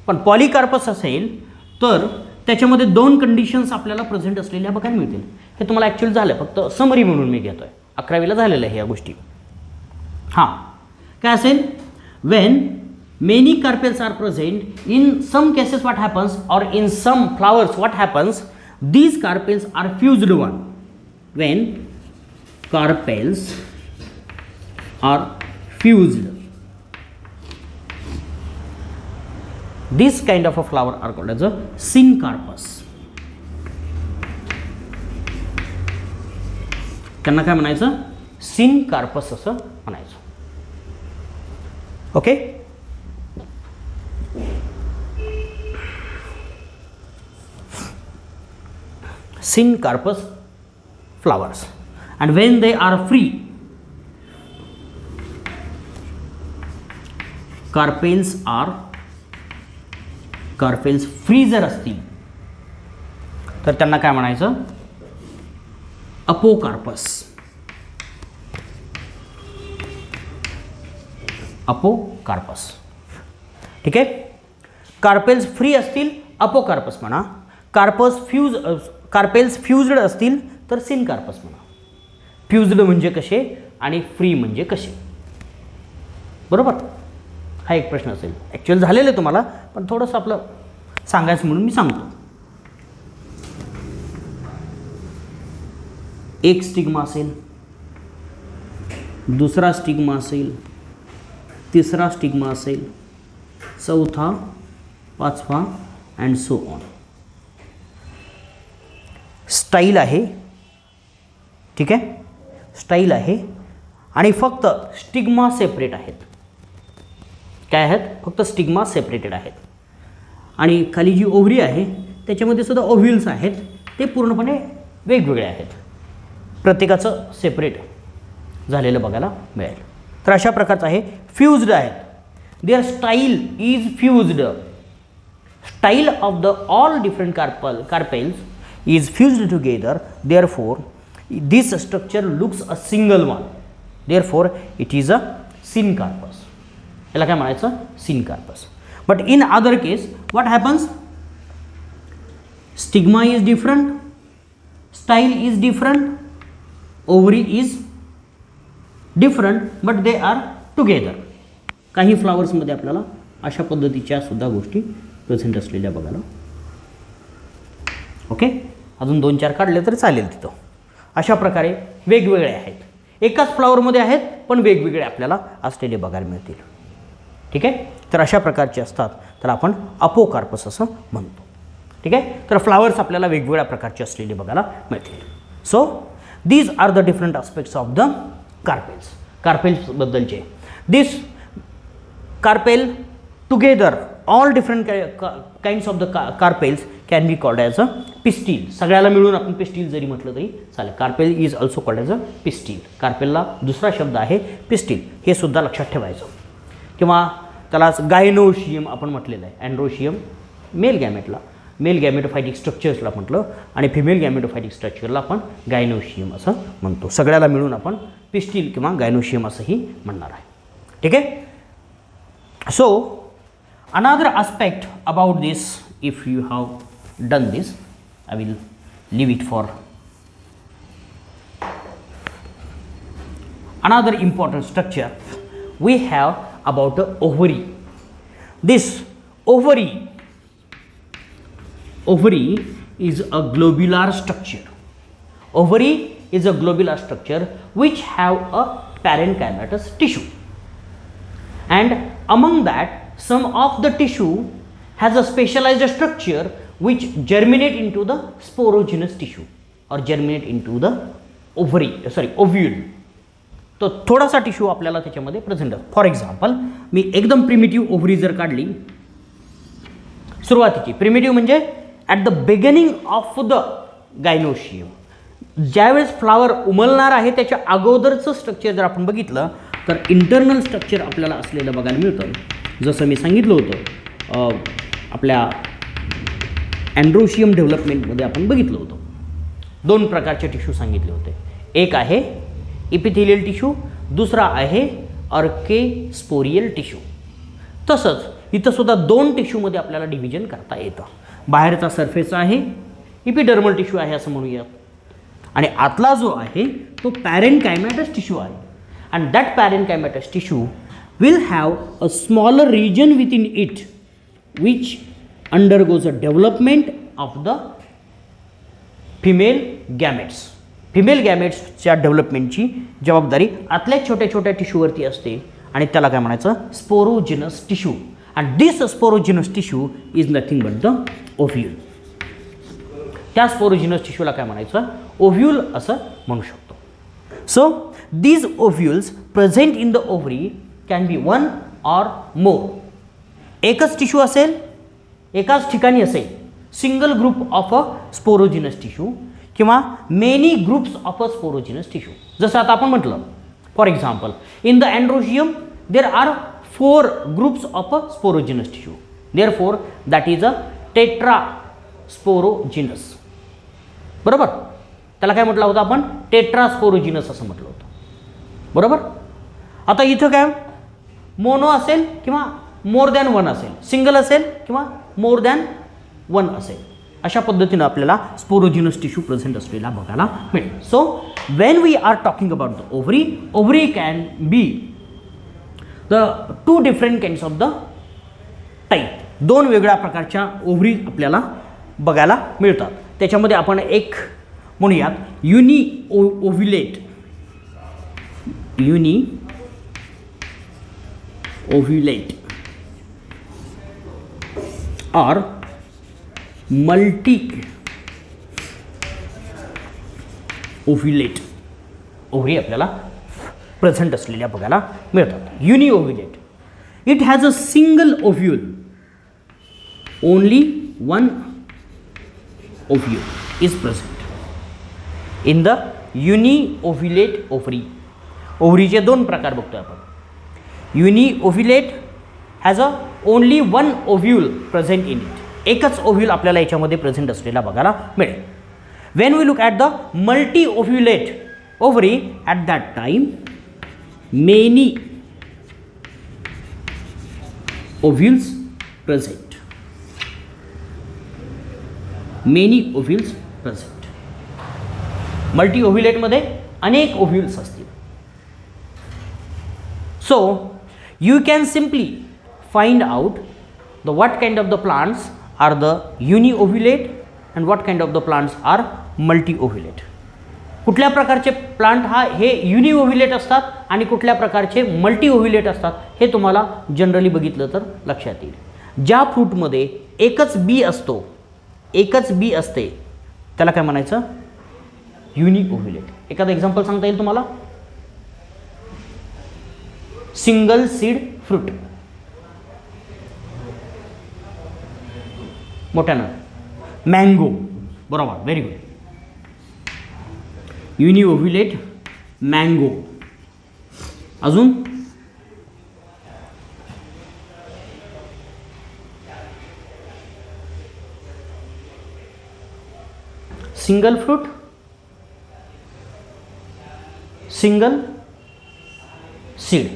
पण पॉलीकार्पस असेल तर त्याच्यामध्ये दोन कंडिशन्स आपल्याला प्रेझेंट असलेल्या बघायला मिळतील. हे तुम्हाला ॲक्च्युअल झालं, फक्त समरी म्हणून मी घेतो आहे. 11वीला झालेलं आहे या गोष्टी. हां, काय असेल? When many carpels are present, in some cases what happens, or in some flowers what happens, these carpels are fused one. When carpels are fused, this kind of a flower are called as a syncarpous. त्यांना काय म्हणायचं? syncarpous असं म्हणायचं. Okay. syncarpous flowers, and when they are free, carpels free जर असतील तर त्यांना काय म्हणायचं? अपोकार्पस. अपोकार्पस. ठीक आहे. कार्पेल्स फ्री असतील अपोकार्पस म्हणा. कार्पेल्स फ्यूज्ड असतील तर सिनकार्पस म्हणा. फ्यूज्ड म्हणजे कसे आणि फ्री म्हणजे कसे, बरोबर. हा एक प्रश्न असेल. ॲक्च्युअल झालेलं आहे तुम्हाला, पण थोडंसं आपलं सांगायचं म्हणून मी सांगतो. एक स्टिग्मा असेल, दुसरा स्टिग्मा असेल, तिसरा स्टिग्मा असेल, चौथा, पाचवा अँड सो ऑन. स्टाईल आहे. ठीक आहे. स्टाईल आहे आणि फक्त स्टिग्मा सेपरेट आहेत. काय आहेत? फक्त स्टिग्मा सेपरेटेड आहेत. आणि खाली जी ओव्हरी आहे त्याच्यामध्ये सुद्धा ओव्ह्यूल्स आहेत, ते पूर्णपणे वेगवेगळे आहेत. प्रत्येकाचं सेपरेट झालेलं बघायला मिळेल. तर अशा प्रकारचं आहे. फ्यूज्ड आहेत. Their style is fused. Style of the all different carpels is fused together. Therefore this structure looks a single one. Therefore it is a syncarpus. याला काय म्हणायचं? Syncarpus. But in other case what happens? Stigma is different, style is different, ovary is different, but they are together. काही flowers मध्ये आपल्याला अशा पद्धतीच्या सुद्धा गोष्टी प्रेझेंट असलेल्या बघायला. ओके. अजून 2-4 काढले तरी चालेल तिथं. अशा प्रकारे वेगवेगळे आहेत. एकाच फ्लावरमध्ये आहेत पण वेगवेगळे आपल्याला असलेले बघायला मिळतील. ठीक आहे. तर अशा प्रकारचे असतात तर आपण अपोकार्पस असं म्हणतो. ठीक आहे. तर फ्लावर्स आपल्याला वेगवेगळ्या प्रकारचे असलेले बघायला मिळतील. So these are the different aspects of the carpels. कार्पेल्सबद्दलचे this carpel together all different kinds of the carpels can be called as a pistil. सगळ्याला मिळून आपण पिस्टील जरी म्हटलं तरी चालेल. Carpel is also called as a pistil. कार्पेलला दुसरा शब्द आहे पिस्टील, हे सुद्धा लक्षात ठेवायचं. किंवा त्यालाच गायनोशियम आपण म्हटलेलं आहे. अँड्रोशियम मेल गॅमेटला, मेल गॅमेटोफायटिक स्ट्रक्चर्सला म्हटलं, आणि फिमेल गॅमेटोफायटिक स्ट्रक्चरला आपण गायनोशियम असं म्हणतो. सगळ्याला मिळून आपण पिस्टील किंवा गायनोशियम असंही म्हणणार आहे. ठीक आहे. So another aspect about this, if you have done this, I will leave it for another important structure we have about the ovary. This ovary is a globular structure. Ovary is a globular structure which have a parenchymatous tissue, and among that some of the tissue has a specialized structure which germinate into the sporogenous tissue or germinate into the ovule. तो थोडासा tissue आपल्याला त्याच्यामध्ये present आहे. For example मी एकदम primitive ovary जर काढली, सुरुवातीची primitive म्हणजे at the beginning of the gynoecium, ज्यावेळेस फ्लावर उमलणार आहे त्याच्या अगोदरचं स्ट्रक्चर जर आपण बघितलं तर इंटरनल स्ट्रक्चर आपल्याला असलेलं बघायला मिळतं. जसं मी सांगितलं होतं आपल्या अँड्रोशियम डेव्हलपमेंटमध्ये आपण बघितलं होतं. 2 प्रकारचे टिश्यू सांगितले होते. एक आहे इपिथेलियल टिश्यू, दुसरा आहे अर्केस्पोरियल टिश्यू. तसंच इथं सुद्धा 2 टिश्यूमध्ये आपल्याला डिव्हिजन करता येतं. बाहेरचा सरफेस आहे इपिडर्मल टिश्यू आहे असं म्हणूया, आणि आतला जो आहे तो पॅरेनकायमॅटस टिश्यू आहे. And that parenchymatous tissue will have a smaller region within it which undergoes a development of the female gametes. Female गॅमेट्सच्या डेव्हलपमेंटची जबाबदारी आतल्या छोट्या छोट्या टिश्यूवरती असते, आणि त्याला काय म्हणायचं? Sporogenous tissue. And this sporogenous tissue is nothing but the ovule. त्या स्पोरोजिनस टिश्यूला काय म्हणायचं? ओव्ह्यूल असं म्हणू शकतो. So these ovules present in the ovary can be 1 or more. एकच टिश्यू असेल, एकाच ठिकाणी असेल, single group of a sporogenous tissue, किंवा many groups of a sporogenous tissue. जसं आता आपण म्हटलं, for example in the androecium there are 4 groups of a sporogenous tissue. Therefore that is a tetra sporogenous. बरोबर, त्याला काय म्हटलं होतं आपण? टेट्रा स्पोरोजिनस असं म्हटलं होतं. बरोबर. आता इथं काय मोनो असेल किंवा मोर दॅन वन असेल, सिंगल असेल किंवा मोर दॅन वन असेल, अशा पद्धतीनं आपल्याला स्पोरोजिनस टिश्यू प्रेझेंट असलेला बघायला मिळेल. So when we are talking about the ovary, ovary can be the two different kinds of the type. दोन वेगळ्या प्रकारच्या ओव्हरी आपल्याला बघायला मिळतात. त्याच्यामध्ये आपण एक म्हणूयात युनी ओव्ह्युलेट, uniovulate or multiovulate ovary आपल्याला प्रेझेंट असलेल्या बघायला मिळतात. Uniovulate, it has a single ovule, only one ovule is present in the uniovulate ovary. ओव्हरीचे दोन प्रकार बघतोय आपण. Uniovulate has a only one ovule present in it. एकच ओव्ह्यूल आपल्याला याच्यामध्ये प्रेझेंट असलेला बघायला मिळेल. When we look at the multiovulate ovary, at that time many ovules present, many ovules present. Multi ओव्ह्युलेटमध्ये अनेक ओव्ह्यूल्स असतील. So you can simply find out the what kind of the plants are the uni-ovulate and what kind of the plants are multi-ovulate. कुठल्या प्रकारचे plant हे युनी-ओव्ह्युलेट असतात आणि कुठल्या प्रकारचे मल्टी-ओव्ह्युलेट असतात हे तुम्हाला जनरली बघितलं तर लक्षात येईल. ज्या फ्रूटमध्ये एकच बी असतो, एकच बी असते, त्याला काय म्हणायचं? युनी-ओव्ह्युलेट. एखादं एक्झाम्पल सांगता येईल तुम्हाला? सिंगल सीड फ्रूट, मोठ्यानं मँगो, बरोबर, व्हेरी गुड. युनी ओव्ह्युलेट मँगो. अजून सिंगल फ्रूट, सिंगल सीड.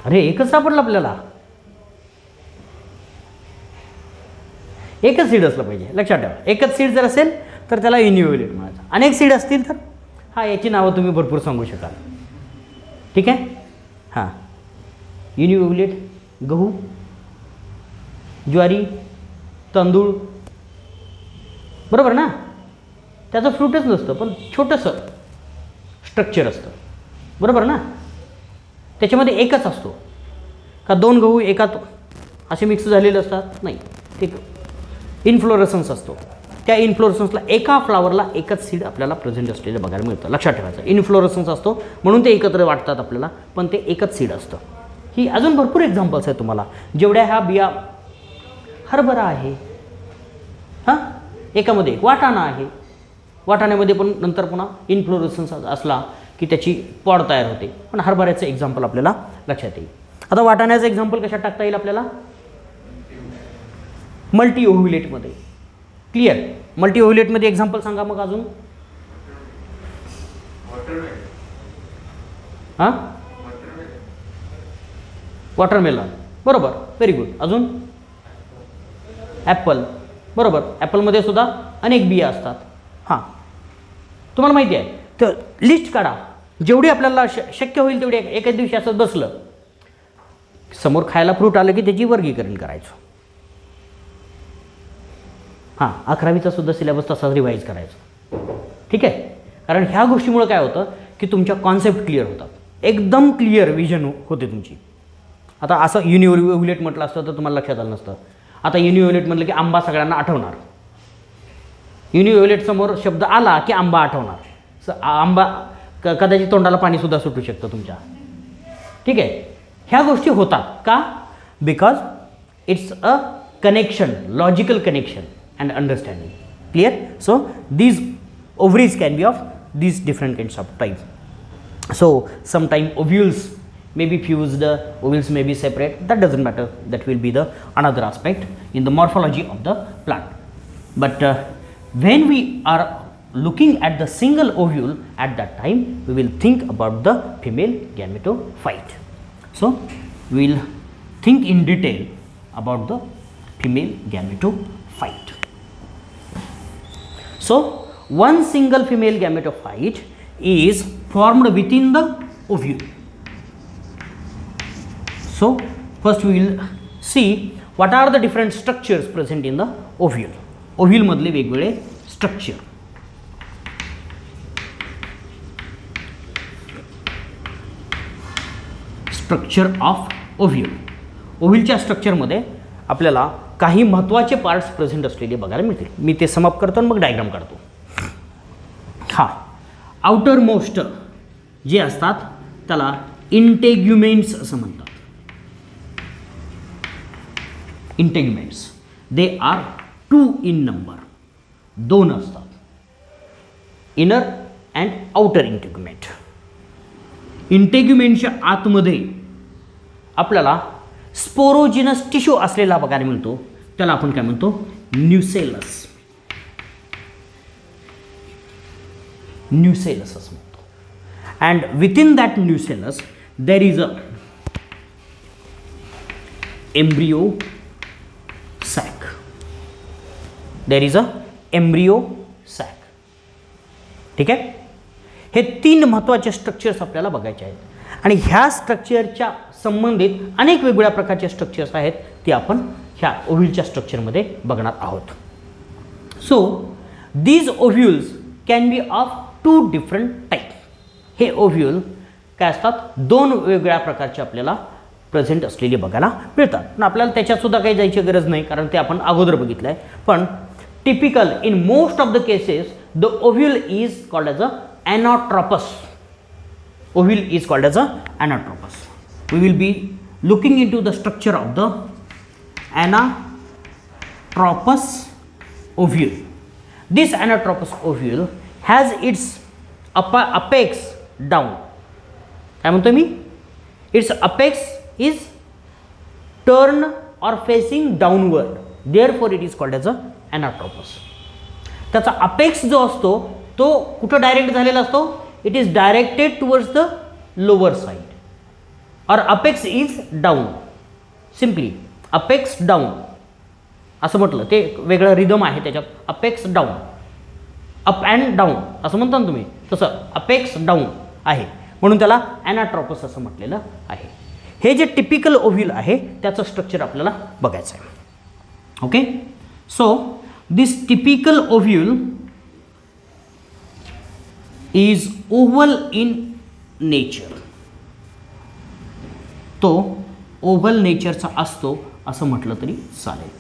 अरे एकच सापडलं आपल्याला, एकच सीड असलं पाहिजे, लक्षात ठेवा. एकच सीड जर असेल तर त्याला युनी-ओव्ह्युलेट म्हणायचं. अनेक सीड असतील तर याची नावं तुम्ही भरपूर सांगू शकाल. ठीक आहे. हां, युनी-ओव्ह्युलेट गहू, ज्वारी, तांदूळ, बरोबर ना. त्याचं फ्रूटच नसतं पण छोटंसं स्ट्रक्चर असतं, बरोबर ना. त्याच्यामध्ये एकच असतो का दोन गहू एकात असे मिक्स झालेले असतात? नाही, ते इन्फ्लोरेसन्स असतो. त्या इन्फ्लोरेसन्सला एका फ्लावरला एकच सीड आपल्याला प्रेझेंट असलेलं बघायला मिळतं. लक्षात ठेवायचं, इन्फ्लोरेसन्स असतो म्हणून ते एकत्र वाटतात आपल्याला, पण ते एकच सीड असतं. ही अजून भरपूर एक्झाम्पल्स आहेत तुम्हाला. जेवढ्या ह्या बिया, हरभरा आहे, हां, एकामध्ये एक वाटाणा आहे, वाटाण्यामध्ये पण नंतर पुन्हा इन्फ्लोरेसन्स असला की त्याची पॉड तयार होते. पण हरभऱ्याचं एक्झाम्पल आपल्याला लक्षात येईल. आता वाटाण्याचं एक्झाम्पल कशात टाकता येईल आपल्याला? मल्टी ओव्ह्युलेटमध्ये. क्लिअर. मल्टी ओव्ह्युलेटमध्ये एक्झाम्पल सांगा मग अजून. हां, वॉटरमेलन, बरोबर, व्हेरी गुड. अजून ॲपल, बरोबर. ॲपलमध्ये सुद्धा अनेक बिया असतात. हां, तुम्हाला माहिती आहे. तर लिस्ट काढा, जेवढी आपल्याला शक्य होईल तेवढी. एकाच दिवशी असं बसलं समोर खायला फ्रूट आलं की त्याची वर्गीकरण करायचं. हां, 11वीचा सुद्धा सिलेबस तसाच रिवाईज करायचा. ठीक आहे. कारण ह्या गोष्टीमुळे काय होतं की तुमच्या कॉन्सेप्ट क्लिअर होतात, एकदम क्लिअर विजन होते तुमची. आता असं युनी-ओव्ह्युलेट म्हटलं असतं तर तुम्हाला लक्षात आलं नसतं. आता युनी-ओव्ह्युलेट म्हटलं की आंबा सगळ्यांना आठवणार. युनी-ओव्ह्युलेट समोर शब्द आला की आंबा आठवणार. आंबा कदाचित तोंडाला पाणीसुद्धा सुटू शकतं तुमच्या. ठीक आहे. ह्या गोष्टी होतात का? Because it's a connection, logical connection and understanding. Clear. So these ovaries can be of these different kinds of types. So sometime ovules maybe fused, ovules may be separate, that doesn't matter, that will be the another aspect in the morphology of the plant. But when we are looking at the single ovule, at that time we will think about the female gametophyte. So we will think in detail about the female gametophyte. So one single female gametophyte is formed within the ovule. So first we will see what are the different structures present in the ovule. Ovule मधले वेगवेगळे structure. Structure of ovule. ओव्ह्यूलच्या स्ट्रक्चरमध्ये आपल्याला काही महत्त्वाचे parts present असलेले बघायला मिळतील. मी ते समअप करतो आणि मग डायग्राम काढतो. हां, आउटर मोस्ट जे असतात त्याला इंटेग्युमेंट्स असं म्हणतात. Integuments they are 2 in number, 2 असतात. Inner and outer integument. इंटेग्युमेंटच्या आतमध्ये आपल्याला स्पोरोजिनस टिश्यू असलेला बघायला मिळतो, त्याला आपण काय म्हणतो, न्यूसेलस. न्यूसेलस असं म्हणतो. And within that nucellus there is a embryo sac. There is a embryo sac. ठीक आहे. हे 3 महत्त्वाचे स्ट्रक्चर्स आपल्याला बघायचे आहेत आणि ह्या स्ट्रक्चरच्या संबंधित अनेक वेगवेगळ्या प्रकारचे स्ट्रक्चर्स आहेत ते आपण ह्या ओव्ह्यूलच्या स्ट्रक्चरमध्ये बघणार आहोत. So these ovules can be of 2 different type. हे ओव्ह्यूल काय असतात, 2 वेगवेगळ्या प्रकारचे आपल्याला प्रेझेंट असलेले बघायला मिळतात. पण आपल्याला त्याच्यातसुद्धा काही जायची गरज नाही, कारण ते आपण अगोदर बघितलं आहे. पण typical in most of the cases the ovule is called as a anatropous. Ovule is called as a anatropous. We will be looking into the structure of the anatropous ovule. This anatropous ovule has its apex down. काय म्हणतो मी, its apex is turned or facing downward, therefore it is called as a anatropous. त्याचा apex जो असतो तो कुठं direct झालेला असतो, it is directed towards the lower side or apex is down. Simply apex down असं म्हटलं, ते वेगळं रिदम आहे त्याच्यात. Apex down, up and down असं म्हणता ना तुम्ही, तसं अपेक्स डाऊन आहे, म्हणून त्याला ॲनाट्रोपस असं म्हटलेलं आहे. हे जे टिपिकल ओव्ह्यूल आहे त्याचं स्ट्रक्चर आपल्याला बघायचं आहे. Okay. So this typical ovule is oval in nature. तो ओव्हल नेचरचा असतो असं म्हटलं तरी चालेल.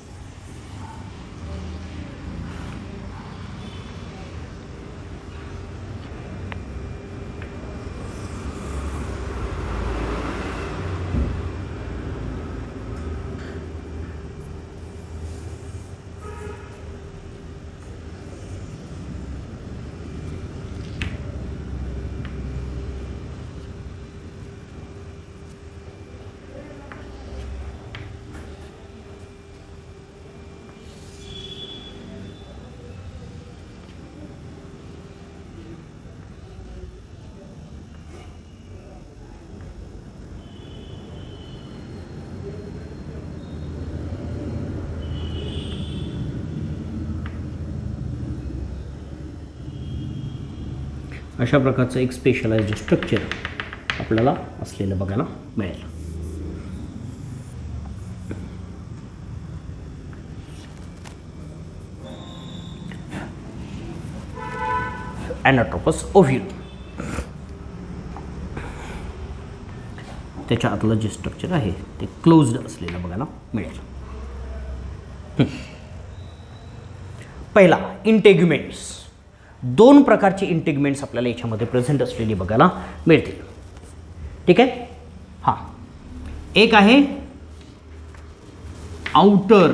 अशा प्रकारचं एक स्पेशलाइज्ड स्ट्रक्चर आपल्याला असलेलं बघायला मिळेल. ॲनाट्रोपस ओव्ह्यूल. त्याच्या आतलं जे स्ट्रक्चर आहे ते क्लोज्ड असलेलं बघायला मिळेल. पहिला इंटेग्युमेंट्स. 2 प्रकारचे इंटेग्युमेंट्स आपल्याला याच्यामध्ये प्रेझेंट असलेली बघायला मिळतील. ठीक आहे. हां, एक आहे outer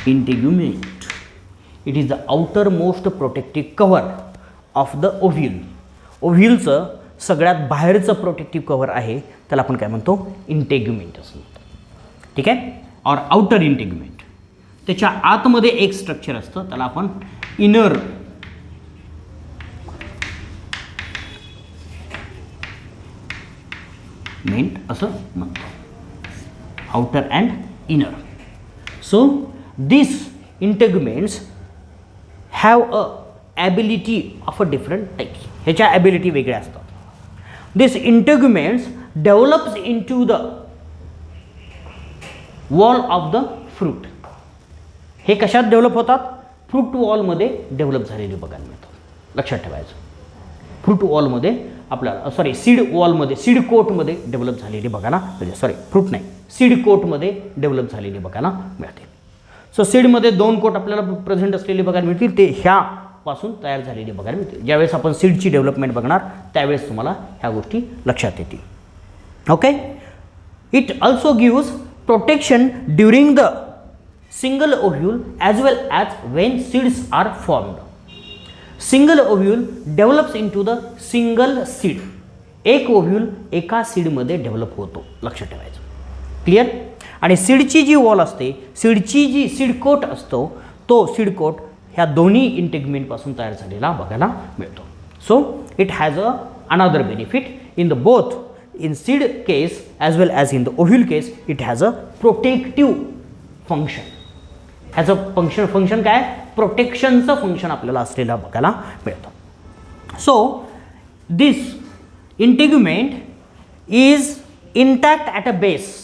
integument. It is the outermost protective cover of the ovule. ओव्ह्यूलचं सगळ्यात बाहेरचं प्रोटेक्टिव्ह कव्हर आहे त्याला आपण काय म्हणतो, इंटेग्युमेंट असं म्हणतो. ठीक आहे, और आउटर इंटेग्युमेंट. त्याच्या आतमध्ये एक स्ट्रक्चर असतं त्याला आपण इनर मेंट असं म्हणतो, outer and inner. So this integuments have a ability of a different types. ह्याच्या ॲबिलिटी वेगळ्या असतात. This integuments develops in to the wall of the fruit. हे कशात डेव्हलप होतात, फ्रूट वॉलमध्ये डेव्हलप झालेले बघायला मिळतात. लक्षात ठेवायचं, फ्रूट वॉलमध्ये आपल्याला सीड वॉलमध्ये, सीड कोटमध्ये डेव्हलप झालेली बघायला म्हणजे फ्रूट नाही, सीड कोटमध्ये डेव्हलप झालेली बघायला मिळते. सो सीडमध्ये 2 कोट आपल्याला प्रेझेंट असलेले बघायला मिळतील, ते ह्यापासून तयार झालेली बघायला मिळतील. ज्यावेळेस आपण सीडची डेव्हलपमेंट बघणार त्यावेळेस तुम्हाला ह्या गोष्टी लक्षात येतील. Okay, it also gives protection during the single ovule as well as when seeds are formed. Single ovule develops into the single seed. एक ओव्ह्यूल एका सीडमध्ये डेव्हलप होतो, लक्षात ठेवायचं. क्लिअर. आणि सीडची जी वॉल असते, सीडची जी सीड कोट असतो, तो सीड कोट ह्या दोन्ही इंटेग्युमेंटपासून तयार झालेला बघायला मिळतो. So it has a another benefit in the both in seed case as well as in the ovule case. It has a protective function. ह्याचं फंक्शन काय, प्रोटेक्शनचं फंक्शन आपल्याला असलेला बघायला मिळतं. So this integument is intact at a base.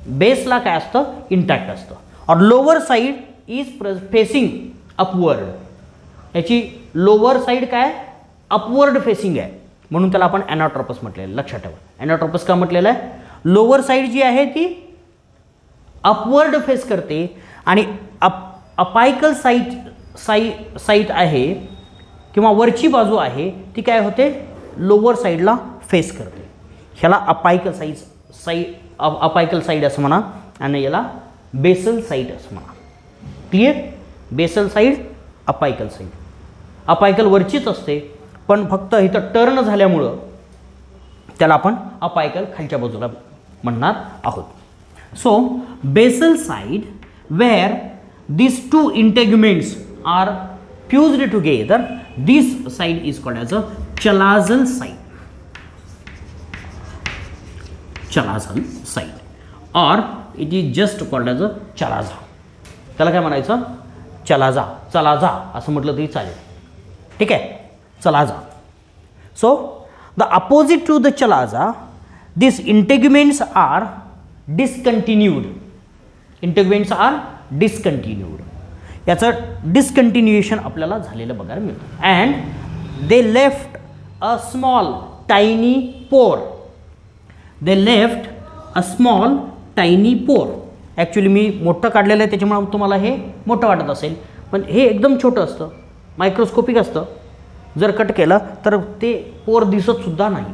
बेसला काय असतं, इंटॅक्ट असतं. Or lower side is facing upward. याची लोअर साईड काय, अपवर्ड फेसिंग आहे, म्हणून त्याला आपण ॲनाट्रोपस म्हटलेलं आहे. लक्षात ठेवा, ॲनाट्रोपस का म्हटलेलं आहे, लोअर साईड जी आहे ती अपवर्ड फेस करते आणि अपायकल साईट आहे किंवा वरची बाजू आहे ती काय होते, लोअर साईडला फेस करते. ह्याला अपायकल साईड असं म्हणा आणि याला बेसल साईड असं म्हणा. Clear. Basal side, apical side. Apical वरचीच असते पण फक्त इथं टर्न झाल्यामुळं त्याला आपण अपायकल खालच्या बाजूला म्हणणार आहोत. So basal side where these two integuments are fused together, this side is called as a chalazal side. Chalazal side, or it is just called as a chalaza. त्याला काय म्हणायचं, चलाजा, चलाजा असं म्हटलं तरी चालेल. ठीक आहे, chalaza. So the opposite to the chalaza, these integuments are discontinued. Integuments are discontinued. याचं डिस्कंटिन्युएशन आपल्याला झालेलं बघायला मिळतं. And they left a small tiny pore. They left a small tiny pore. Actually मी मोठं काढलेलं आहे त्याच्यामुळे तुम्हाला हे मोठं वाटत असेल, पण हे एकदम छोटं असतं, मायक्रोस्कोपिक असतं. जर कट केलं तर ते पोर दिसतसुद्धा नाही,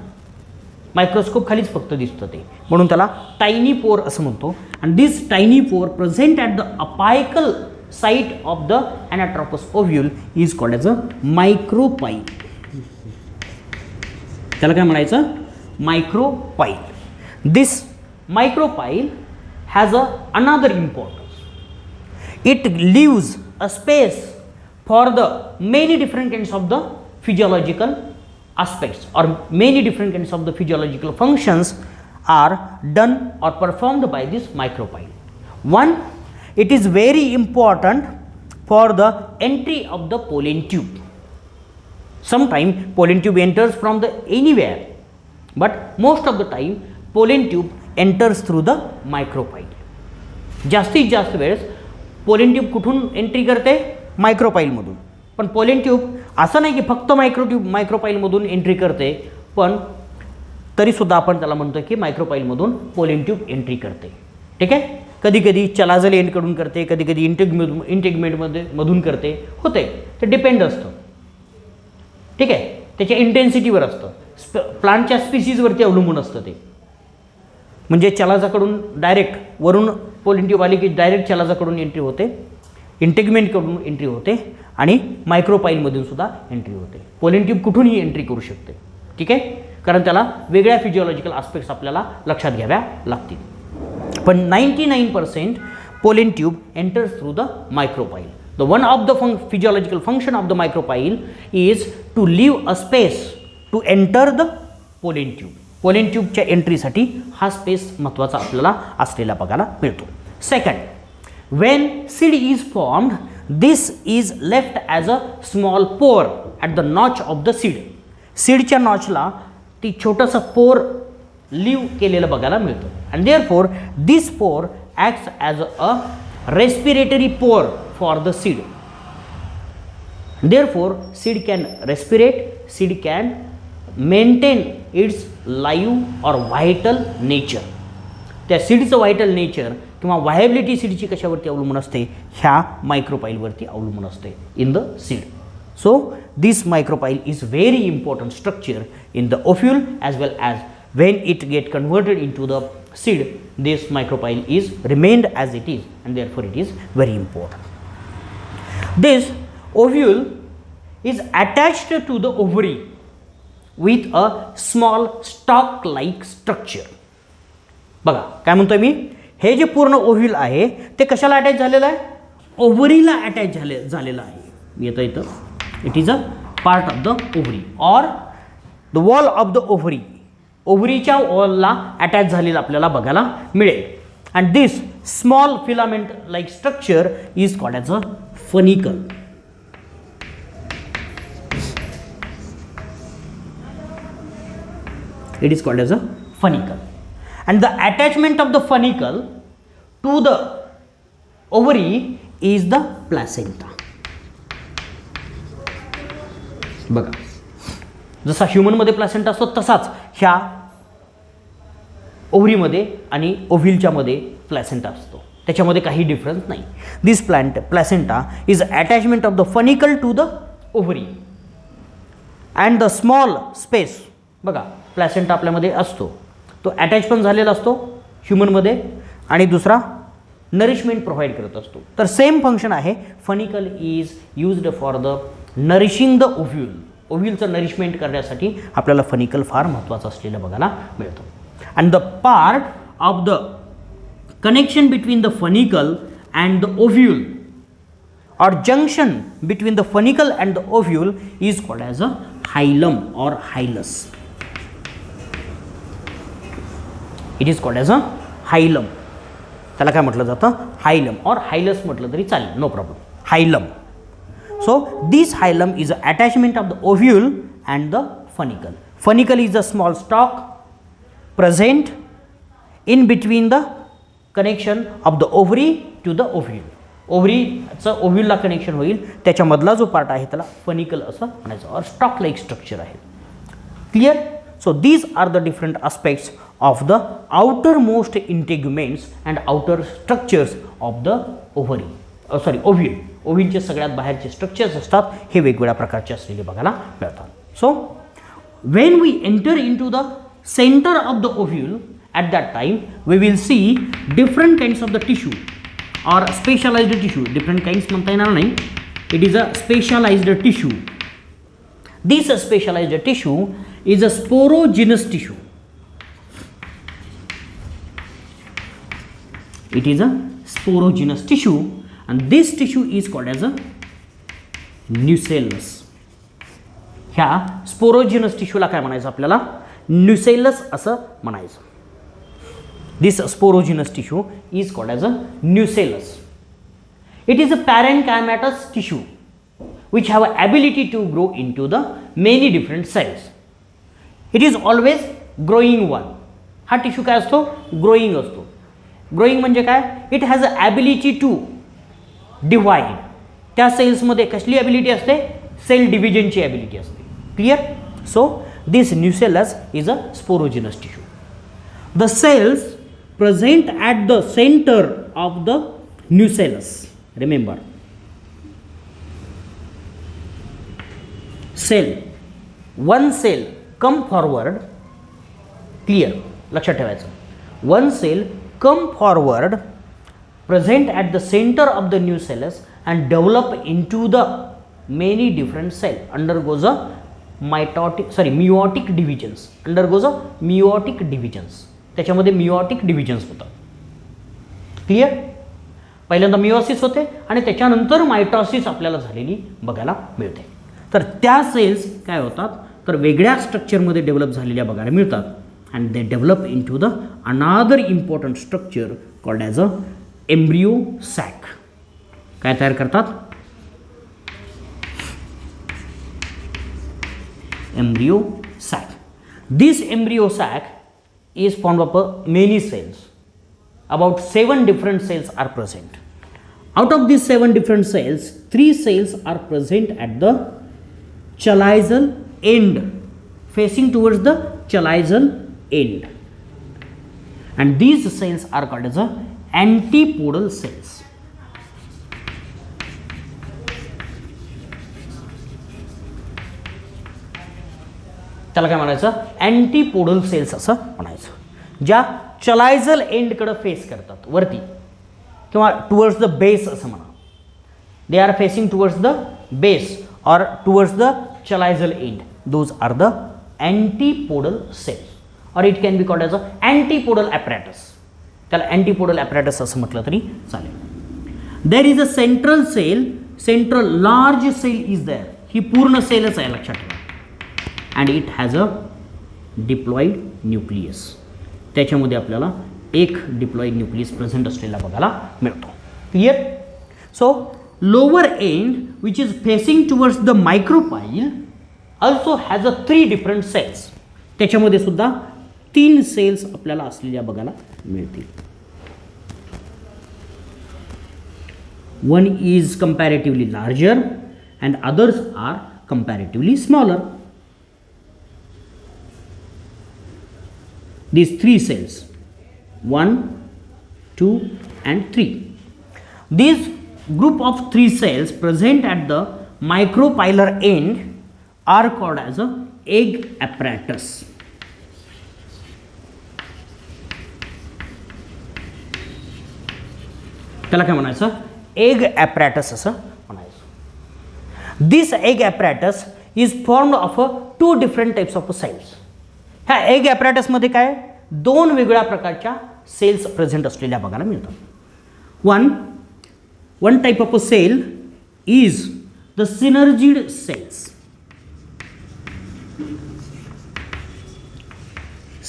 मायक्रोस्कोप खालीच फक्त दिसतं ते, म्हणून त्याला टायनी पोर असं म्हणतो. आणि this tiny pore present at the apical site of the anatropous ovule is called as a micropyle. त्याला काय म्हणायचं, micropyle. This micropyle has another importance. It leaves a space for the many different kinds of the physiological aspects, or many different kinds of the physiological functions are done or performed by this micropyle. One, it is very important for the entry of the pollen tube. Sometimes pollen tube enters from the anywhere, but most of the time pollen tube enters through the micropyle. जास्तीत जास्त वेळेस pollen tube कुठून entry करते, मायक्रोपाईलमधून. पण pollen tube असं नाही की फक्त मायक्रोपाईलमधून एंट्री करते, पण तरीसुद्धा आपण त्याला म्हणतो की मायक्रोपाईलमधून पोलेन ट्यूब एंट्री करते. ठीक आहे. कधी कधी चलाजल एंडकडून करते, कधी कधी मधून करते, होते. ते डिपेंड असतं. ठीक आहे, त्याच्या इंटेन्सिटीवर असतं, प्लांटच्या स्पीसीजवरती अवलंबून असतं ते. म्हणजे चलाजाकडून डायरेक्ट वरून पोलेन ट्यूब आली की डायरेक्ट चलाजाकडून एंट्री होते, इंटेग्युमेंटकडून एंट्री होते, आणि मायक्रोपाईलमधून सुद्धा एंट्री होते. पोलन ट्यूब कुठूनही एंट्री करू शकते. ठीक आहे, कारण त्याला वेगळ्या फिजिओलॉजिकल आस्पेक्ट्स आपल्याला लक्षात घ्याव्या लागतील. पण 99% pollen tube enters through the micropyle. The one of the physiological function of the micropyle is to leave a space to enter the pollen tube. Pollen tube च्या एंट्रीसाठी हा स्पेस महत्त्वाचा आपल्याला असलेला बघायला मिळतो. Second, when seed is formed, this is left as a small pore at the notch of the seed. सीडच्या नॉचला ती छोटंसं पोर लिव्ह केलेलं बघायला मिळतं. and therefore this pore acts as a respiratory pore for the seed. Therefore seed can respirate, seed can maintain its live or vital nature. त्या सीडचं vital nature किंवा व्हायबिलिटी सीडची कशावरती अवलंबून असते, ह्या मायक्रोपाईलवरती अवलंबून असते in the seed. So this micropyle is very important structure in the ovule as well as when it get converted into the seed. This micropyle is remained as it is and therefore it is very important. This ovule is attached to the ovary with a small stalk like structure. बघा काय म्हणतोय मी, हे जे पूर्ण ovule आहे ते कशाला attach झालेलं आहे, ओव्हरीला अटॅच झालेलं आहे. येतं इथं, it is a part of the ovary or the wall of the ovary. ओव्हरीच्या वॉलला अटॅच झालेलं आपल्याला बघायला मिळेल. And this small filament like structure is called as a funicle. It is called as a funicle. And the attachment of the funicle to the ovary is the placenta. बघा, जसा ह्युमनमध्ये placenta असतो तसाच ह्या ओव्हरीमध्ये आणि ओव्हिलच्या मध्ये प्लॅसेंटा असतो. त्याच्यामध्ये काही डिफरन्स नाही. This placenta is attachment of the funicle to the ovary and the small space. बघा, प्लॅसेंटा आपल्यामध्ये असतो, तो अटॅच पण झालेला असतो ह्युमनमध्ये आणि दुसरा नरिशमेंट प्रोव्हाइड करत असतो. तर सेम फंक्शन आहे. Funicle is used for the nourishing the ovule. ओव्ह्यूलचं नरिशमेंट करण्यासाठी आपल्याला फनिकल फार महत्त्वाचं असलेलं बघायला मिळतं. And the part of the connection between the funicle and the ovule or junction between the funicle and the ovule is called as a hilum or hilus. It is called as a hilum. त्याला काय म्हटलं जातं, हायलम or hilus म्हटलं तरी चालेल, no problem. Hilum. So this hilum is an attachment of the ovule and the funicle. Funicle is a small stalk present in between the connection of the ovary to the ovule. ओव्हरीचं ओव्ह्यूलला connection होईल त्याच्यामधला जो part आहे त्याला funicle असं म्हणायचं or stalk like structure आहे. Clear. So these are the different aspects of the outermost integuments and outer structures of the ovary ovule. ओव्ह्यूलचे सगळ्यात बाहेरचे स्ट्रक्चर्स असतात हे वेगवेगळ्या प्रकारचे असलेले बघायला मिळतात. So when we enter in to the centre of the ovule at that time we will see different kinds of the tissue or specialized tissue. Different kinds म्हणता येणार नाही. It is a specialized tissue. This specialized tissue is a sporogenous tissue. It is a sporogenous tissue and this tissue is called as a nucellus. ह्या sporogenous tissue ला काय म्हणायचं आपल्याला, nucellus असं म्हणायचं. This sporogenous tissue is called as a nucellus. It is a parenchymatous tissue which have an ability to grow into the many different cells. It is always growing one. हा tissue काय असतो, growing असतो. Growing म्हणजे काय, it has a ability to divide. त्या सेल्समध्ये कसली ability असते, सेल डिव्हिजनची ॲबिलिटी असते. Clear. So this nucellus is a sporogenous tissue. The cells present at the center of the nucellus. Remember, one cell come forward. Clear. लक्षात ठेवायचं. One cell come forward, present at the center of the nucellus and develop into the many different cell undergoes a meiotic divisions, undergoes a meiotic divisions. त्याच्यामध्ये meiotic divisions होतात. Clear? पहिल्यांदा meiosis होते आणि त्याच्यानंतर mitosis आपल्याला झालेली बघायला मिळते. तर त्या सेल्स काय होतात तर वेगळ्या स्ट्रक्चरमध्ये डेव्हलप झालेल्या बघायला मिळतात. And they develop in to the another important structure called as a embryo sac. काय तयार करतात? embryo sac. This embryo sac is formed of many cells. About 7 different cells are present. Out of these 7 different cells, 3 cells are present at the chaliceal end, facing towards the chaliceal end. And these cells are called as antipodal cells. त्याला काय म्हणायचं? अँटीपोडल cells असं म्हणायचं, ज्या चलायझल एंडकडे face करतात वरती किंवा towards the base असं म्हणा. They are facing towards the base or towards the chalazal end. Those are the antipodal cells or it can be called as a antipodal apparatus. त्याला अँटीपोडल ॲपरेटस असं म्हटलं तरी चालेल. There is a central cell, central large cell is there. ही पूर्ण सेलच आहे लक्षात ठेवा. And it has a diploid nucleus. त्याच्यामध्ये आपल्याला एक डिप्लॉईड न्यूक्लियस प्रेझेंट असलेला बघायला मिळतो. Clear? So lower end which is facing towards the micropyle also has a 3 different cells. त्याच्यामध्ये सुद्धा 3 सेल्स आपल्याला असलेल्या बघायला मिळतील. One is comparatively larger and others are comparatively smaller. These 3 cells, 1, 2 and 3. These group of 3 cells present at the micropylar end are called as a egg apparatus. त्याला काय म्हणायचं? egg apparatus असं म्हणायचं. This egg apparatus is formed of 2 different types of cells. ह्या egg ॲपरेटसमध्ये काय 2 वेगळ्या प्रकारच्या सेल्स प्रेझेंट असलेल्या बघायला मिळतात. One type of a cell is the synergid cells.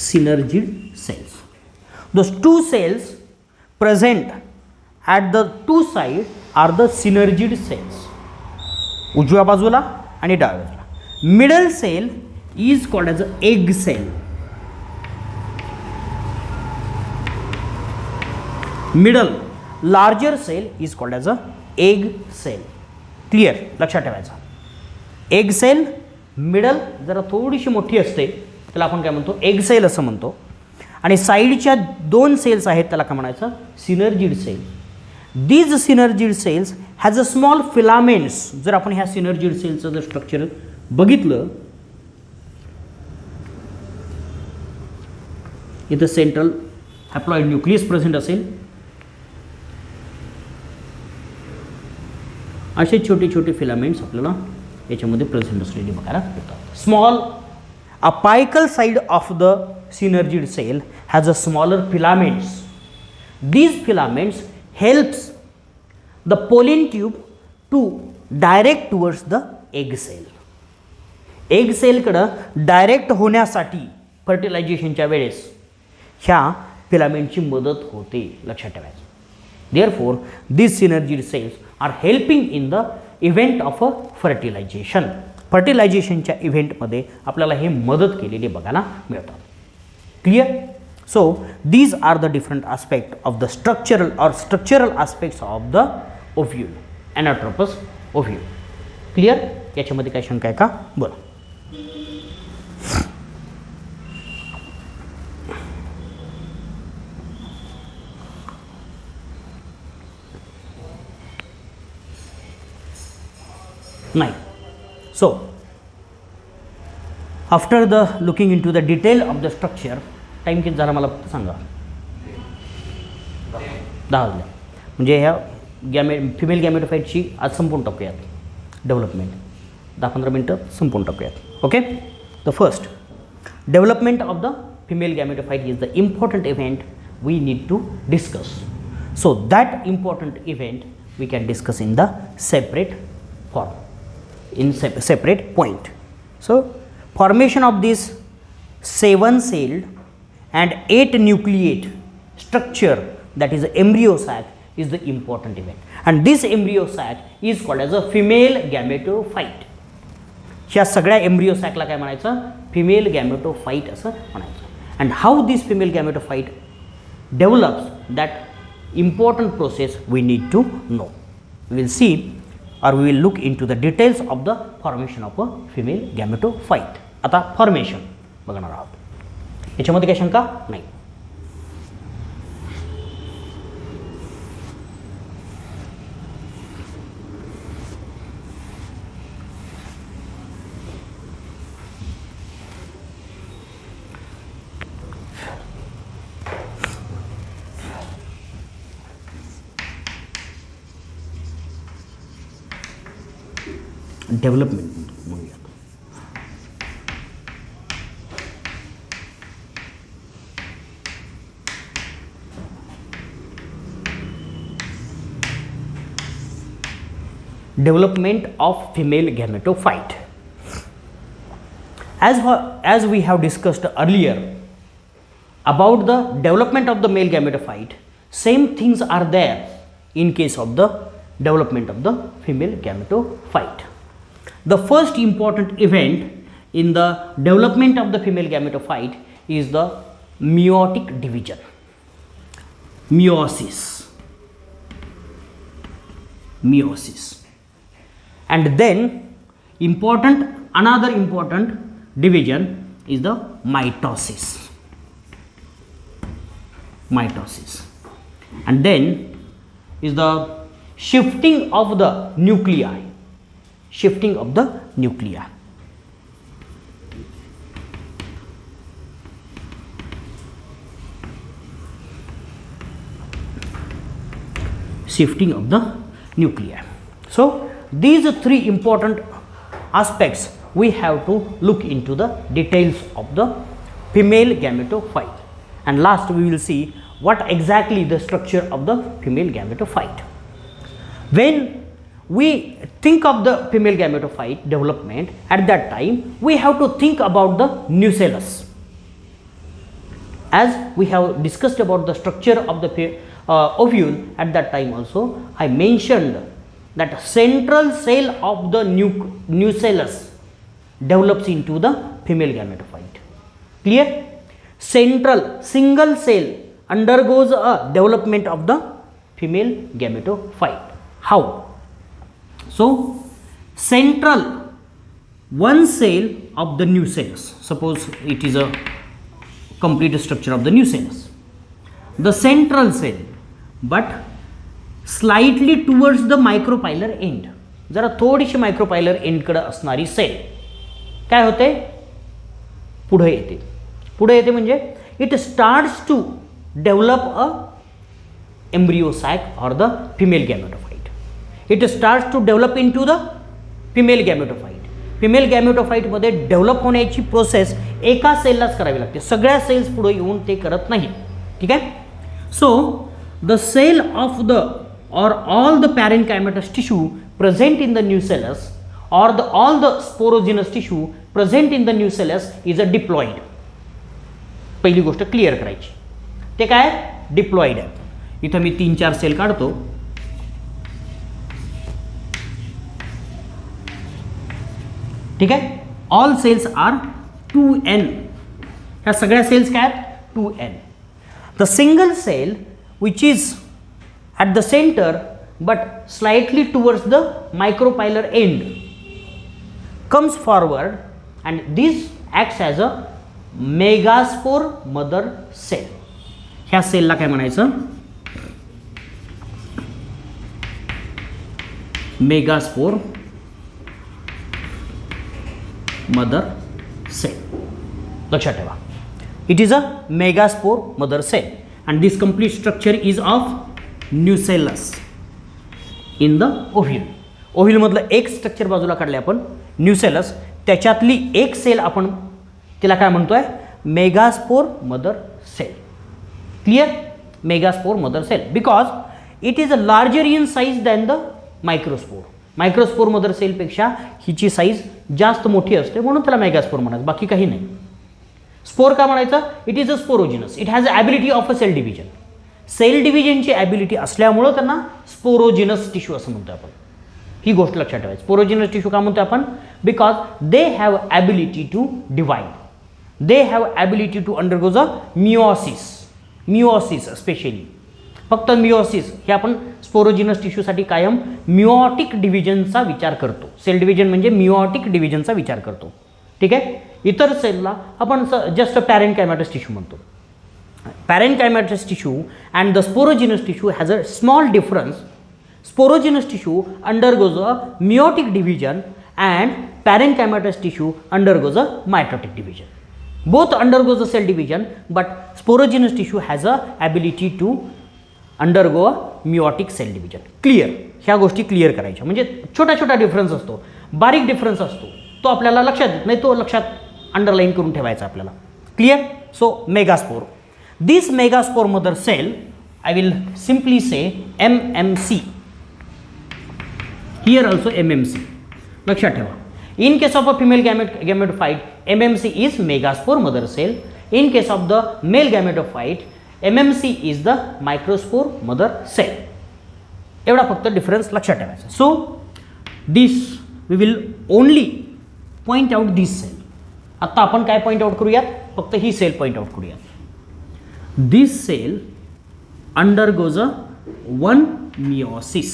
Synergid cells. Those 2 cells present at the 2 sides are the synergid cells. उजव्या बाजूला आणि डाव्या बाजूला. Middle cell is called as an egg cell. Middle larger cell is called as a egg cell. Clear? लक्षात ठेवायचं. egg cell middle जरा थोडीशी मोठी असते त्याला आपण काय म्हणतो? egg cell असं म्हणतो. आणि साईडच्या 2 सेल्स आहेत त्याला काय म्हणायचं? synergid cell. These synergid cells has a small filaments. जर आपण ह्या synergid cellचं जर स्ट्रक्चर बघितलं, इथं सेंट्रल हॅप्लॉइड न्यूक्लियस प्रेझेंट असेल. असे छोटे छोटे फिलामेंट्स आपल्याला याच्यामध्ये प्रेझेंट असलेले बघायला मिळतात. Small apical side of the synergid cell has a smaller filaments. These filaments helps the pollen tube to direct towards the egg cell. Egg सेलकडं डायरेक्ट होण्यासाठी फर्टिलायझेशनच्या वेळेस ह्या फिलामेंटची मदत होते, लक्षात ठेवायचं. Therefore this synergid cells are helping in the event of a fertilization. फर्टिलायझेशनच्या इव्हेंटमध्ये आपल्याला हे मदत केलेली बघायला मिळतात. Clear? So these are the different aspect of the structural aspects of the ovule, anatropous ovule. Clear? याच्यामध्ये काय शंका आहे का? बोला. नाही. So after the looking into the detail of the structure, time किती झाला मला सांगा? 10 वाजले. म्हणजे ह्या फिमेल गॅमेटोफाईटची आज संपूर्ण टाकूयात. डेव्हलपमेंट 10-15 मिनटं संपून टाकूयात. Okay. The first, development of the female gametophyte is the important event we need to discuss. So that important event we can discuss in the separate form, in separate point. So formation of this 7-celled and 8 nucleate structure, that is embryo sac, is the important event, and this embryo sac is called as a female gametophyte. ह्या सगळ्या embryo sac ला काय म्हणायचं? female gametophyte असं म्हणायचं. And how this female gametophyte develops, that important process we need to know. We will see, or we will look into the details of the formation of a female gametophyte. आता formation बघणार आहोत. याच्यामध्ये काही शंका नाही. Development म्हणूयात. Development of female gametophyte. As we have discussed earlier about the development of the male gametophyte, same things are there in case of the development of the female gametophyte. The first important event in the development of the female gametophyte is the meiotic division, meiosis. And then another important division is the mitosis. And then is the shifting of the nuclei. Shifting of the nuclei. Shifting of the nuclei. So these are three important aspects we have to look into the details of the female gametophyte. And last we will see what exactly the structure of the female gametophyte. When we think of the female gametophyte development, at that time we have to think about the nucellus. As we have discussed about the structure of the ovule, at that time also I mentioned that central cell of the nucellus develops into the female gametophyte. Clear? Central single cell undergoes a development of the female gametophyte. How? So central one cell of the nucellus, suppose it is a complete structure of the nucellus, the central cell, but slightly towards the micropylar end, जरा थोडीशी मायक्रोपायलर एंडकडे असणारी sale काय होते? पुढे येते म्हणजे it starts to develop a embryo sac or the female gametophyte. It starts to develop in to the female gametophyte. Female गॅमेटोफाइटमध्ये develop होण्याची प्रोसेस एका सेललाच करावी लागते, सगळ्या सेल्स पुढे येऊन ते करत नाही. ठीक आहे. So the cell of the or all the parenchymatous tissue present in the nucellus or all the sporogenous tissue present in the nucellus is a diploid. पहिली गोष्ट क्लिअर करायची, ते काय डिप्लॉइड आहे. इथं मी 3-4 सेल काढतो. ठीक आहे. All cells are 2n. ह्या सगळ्या सेल्स काय आहेत? 2n. The single cell which is at the center but slightly towards the micropylar end comes forward and this acts as a megaspore mother cell. ह्या सेलला काय म्हणायचं? Megaspore mother cell. लक्षात ठेवा, it is a megaspore mother cell and this complete structure is of nucellus in the ovule. ओव्हिलमधलं एक structure बाजूला काढले आपण, न्यूसेलस, त्याच्यातली एक सेल आपण तिला काय म्हणतोय, megaspore mother cell. Clear? Megaspore mother cell because it is larger in size than the microspore. Microspore mother सेलपेक्षा हिची साईज जास्त मोठी असते म्हणून त्याला मेगास्पोर म्हणायचं, बाकी काही नाही. स्पोर का म्हणायचं, it is a sporogenous, it has ability of a cell division. Cell डिव्हिजनची ॲबिलिटी असल्यामुळं त्यांना स्पोरोजिनस टिश्यू असं म्हणतो आपण. ही गोष्ट लक्षात ठेवायची. स्पोरोजिनस टिश्यू का म्हणतो आपण, because they have ability to divide, they have ability to undergo the meiosis. Meiosis specially, फक्त मिओसिस हे आपण स्पोरोजिनस टिश्यूसाठी कायम मिओटिक डिव्हिजनचा विचार करतो. सेल डिव्हिजन म्हणजे मिओटिक डिव्हिजनचा विचार करतो. ठीक आहे. इतर सेलला आपण जस्ट पॅरेनकायमॅटस टिश्यू म्हणतो. Parenchymatous tissue and the sporogenous tissue has a small difference. Sporogenous tissue undergoes a meiotic division and parenchymatous tissue undergoes a mitotic division. Both undergoes a cell division but sporogenous tissue has a ability to undergo a meiotic cell division. Clear? ह्या गोष्टी clear करायच्या. म्हणजे छोटा छोटा difference असतो, बारीक difference असतो, तो आपल्याला लक्षात येत नाही, तो लक्षात अंडरलाईन करून ठेवायचा आपल्याला. Clear? So megaspore, this megaspore mother cell I will simply say MMC. Here also MMC. लक्षात ठेवा. In case of a female gametophyte, MMC is megaspore mother cell. In case of the male gametophyte, MMC is the microspore mother cell. एवढा फक्त difference लक्षात ठेवायचा. So this we will only point out this cell. आत्ता आपण काय point out करूयात, फक्त ही sale point out करूयात. दिस sale undergoes a one meiosis.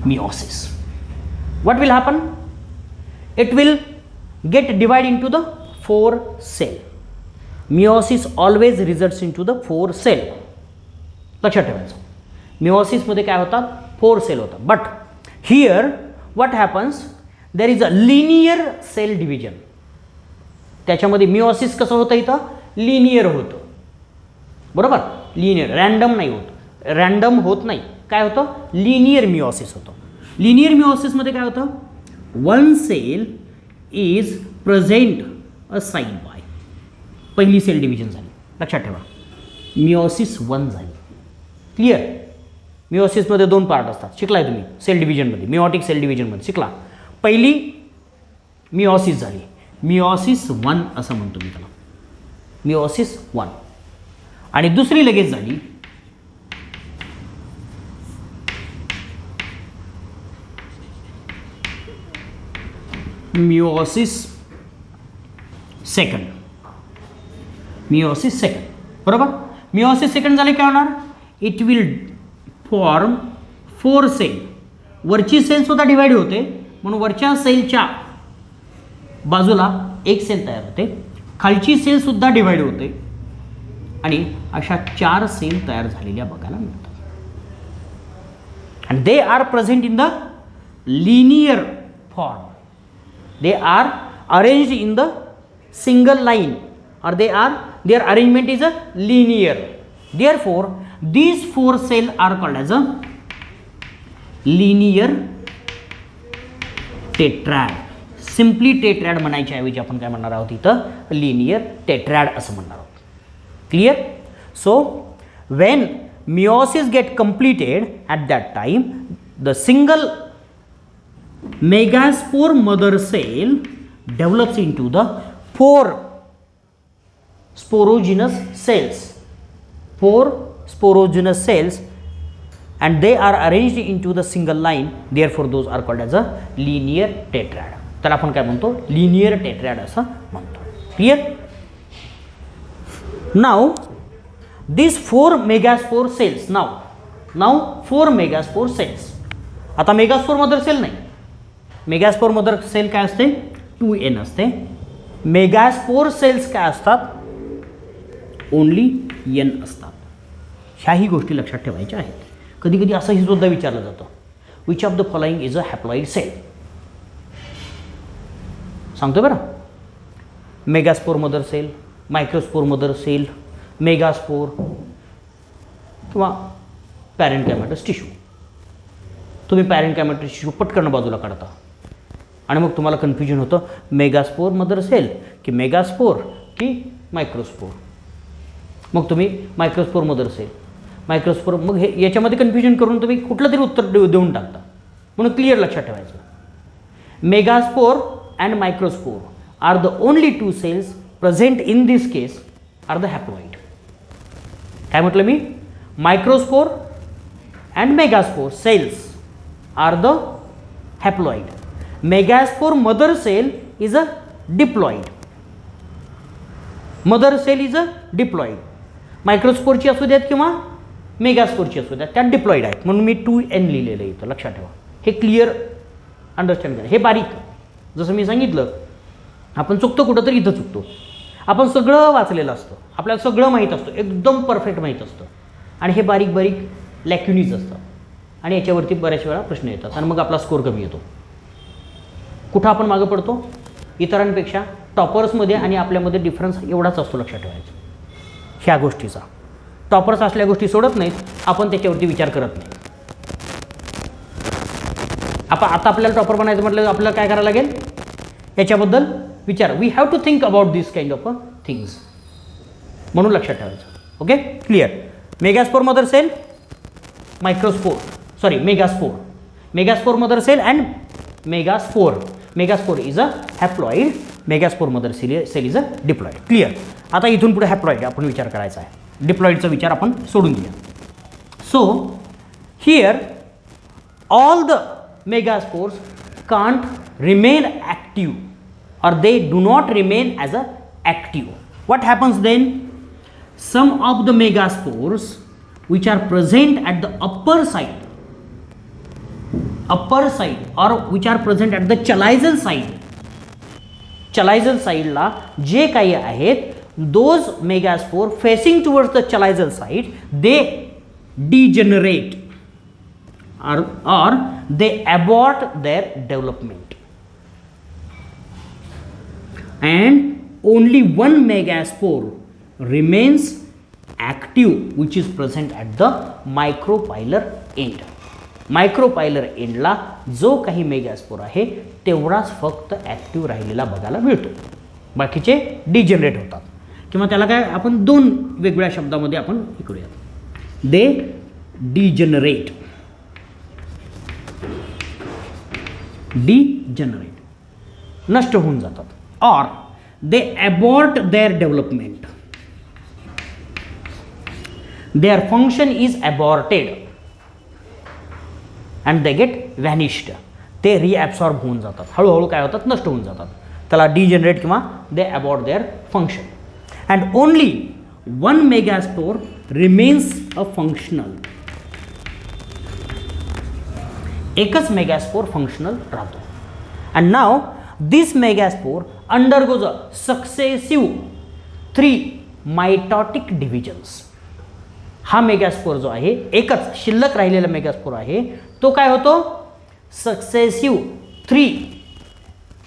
Meiosis. What will happen? It will get divided into the 4 cell. Meiosis always results into the 4 cell. लक्षात ठेवायचं. Meiosis मध्ये काय होतात, 4 cell होतात. But here what happens? There is a linear cell division. त्याच्यामध्ये meiosis कसं होतं, इथं लिनियर होतं. बरोबर? लिनियर, रँडम नाही होत, रँडम होत नाही. काय होतं, लिनियर मिओसिस होतं. लिनियर मिओसिसमध्ये काय होतं, one cell is present a side by. पहिली सेल डिव्हिजन झाली, लक्षात ठेवा. मिओसिस 1 झाली. क्लिअर? मिओसिसमध्ये 2 पार्ट असतात, शिकलाय तुम्ही सेल डिव्हिजनमध्ये, मिओटिक सेल डिव्हिजनमध्ये शिकला. पहिली मिओसिस झाली, मिओसिस 1 असं म्हणतो मी त्याला, मिओसिस 1. आणि दुसरी लगेच झाली मिओसिस सेकंड. मिओसिस सेकंड, बरोबर? मिओसिस सेकंड झाले काय होणार, इट विल फॉर्म 4 सेल. वरची सेल सुद्धा डिवाइड होते म्हणून वरच्या सेलच्या बाजूला एक सेल तयार होते, खालची सेल सुद्धा डिवाइड होते आणि अशा 4 सेल तयार झालेल्या बघायला मिळतात. आणि they are present in the linear form. They are arranged in the single line or their arrangement is a linear. Therefore these 4 cells are called as a linear tetrad. Simply tetrad म्हणायच्या ऐवजी आपण काय म्हणणार आहोत, इथं linear टेट्रॅड असं म्हणणार आहोत. Clear? So when meiosis get completed at that time the single megaspore mother cell develops in to the 4 sporogenous cells. 4 sporogenous cells and they are arranged into the single line. Therefore those are called as a linear tetrad. त्याला आपण काय म्हणतो, linear टेट्रॅड असं म्हणतो. Clear? Now this 4 megaspore cells, now 4 megaspore cells. आता megaspore mother sale नाही, megaspore mother sale काय असते, 2n असते. मेगास्पोर सेल्स काय असतात, ओनली n असतात. ह्याही गोष्टी लक्षात ठेवायच्या आहेत. कधी कधी असंही सुद्धा विचारलं जातं, which of the following is a haploid cell. सांगतो बरं, megaspore mother cell, microspore mother cell, megaspore किंवा पॅरेंकायमॅटस टिश्यू. तुम्ही पॅरेंकायमॅटस टिश्यू पटकन बाजूला काढता आणि मग तुम्हाला कन्फ्युजन होतं मेगास्पोर मदर सेल की मेगास्पोर की मायक्रोस्पोर. मग तुम्ही मायक्रोस्पोर मदर सेल मायक्रोस्पोर, मग हे याच्यामध्ये कन्फ्युजन करून तुम्ही कुठलं तरी उत्तर देऊन टाकता. म्हणून क्लिअर लक्षात ठेवायचं, megaspore and microspore are the only two cells present in this case are the haploid. काय म्हटलं मी? Microspore and megaspore cells are the haploid. Megaspore mother cell is a diploid. Mother cell is a diploid. मायक्रोस्पोरची असू द्यात किंवा मेगास्पोरची असू द्यात, त्यात डिप्लॉइड आहेत. म्हणून मी 2N लिहिलेलं आहे इथं, लक्षात ठेवा. हे क्लिअर अंडरस्टँड करा. हे बारीक, जसं मी सांगितलं, आपण चुकतो कुठं तर इथं चुकतो. आपण सगळं वाचलेलं असतं, आपल्याला सगळं माहीत असतं, एकदम परफेक्ट माहीत असतं, आणि हे बारीक बारीक लॅक्युनीज असतात आणि याच्यावरती बऱ्याच वेळा प्रश्न येतात आणि मग आपला स्कोर कमी येतो. कुठं आपण मागं पडतो इतरांपेक्षा? टॉपर्समध्ये आणि आपल्यामध्ये डिफरन्स एवढाच असतो, लक्षात ठेवायचं ह्या गोष्टीचा. टॉपर्स असल्या गोष्टी सोडत नाहीत, आपण त्याच्यावरती विचार करत नाही. आता आपल्याला टॉपर बनायचं म्हटलं आपल्याला काय करायला लागेल याच्याबद्दल विचार. We have to think about this kind of things. म्हणून लक्षात ठेवायचं. Okay, clear. Megaspore mother cell, microspore, sorry megaspore, megaspore mother cell and megaspore. Megaspore is a haploid, megaspore mother cell is a diploid. Clear. आता इथून पुढे haploid आपण विचार करायचा आहे, डिप्लॉइडचा विचार आपण सोडून दिला. So here all the megaspores can't remain active or they do not remain as a active. What happens then? Some of the megaspores which are present at the upper side or which are present at the chalizoid side ला जे काही आहेत, those megaspore facing towards the chalizoid side, they degenerate or they abort their development, and only one megaspore remains active which is present at the micropylar end. मायक्रोपायलर एंडला जो काही megaspore आहे तेवढाच फक्त ॲक्टिव्ह राहिलेला बघायला मिळतो, बाकीचे डिजनरेट होतात. किंवा त्याला काय आपण दोन वेगवेगळ्या शब्दामध्ये आपण ऐकूयात. दे डिजनरेट, डिजनरेट नष्ट होऊन जातात. Or they abort their development, their function is aborted and they get vanished. ते रिॲब्सॉर्ब होऊन जातात, हळूहळू काय होतात, नष्ट होऊन जातात. त्याला डिजनरेट किंवा they abort their function. And only one megaspore remains a functional. एकच मेगास्पोर फंक्शनल राहतो. And now this megaspore undergoes a successive 3 mitotic divisions. हा मेगास्पोर जो आहे, एकच शिल्लक राहिलेला मेगास्पोर आहे, तो काय होतो, सक्सेसिव्ह 3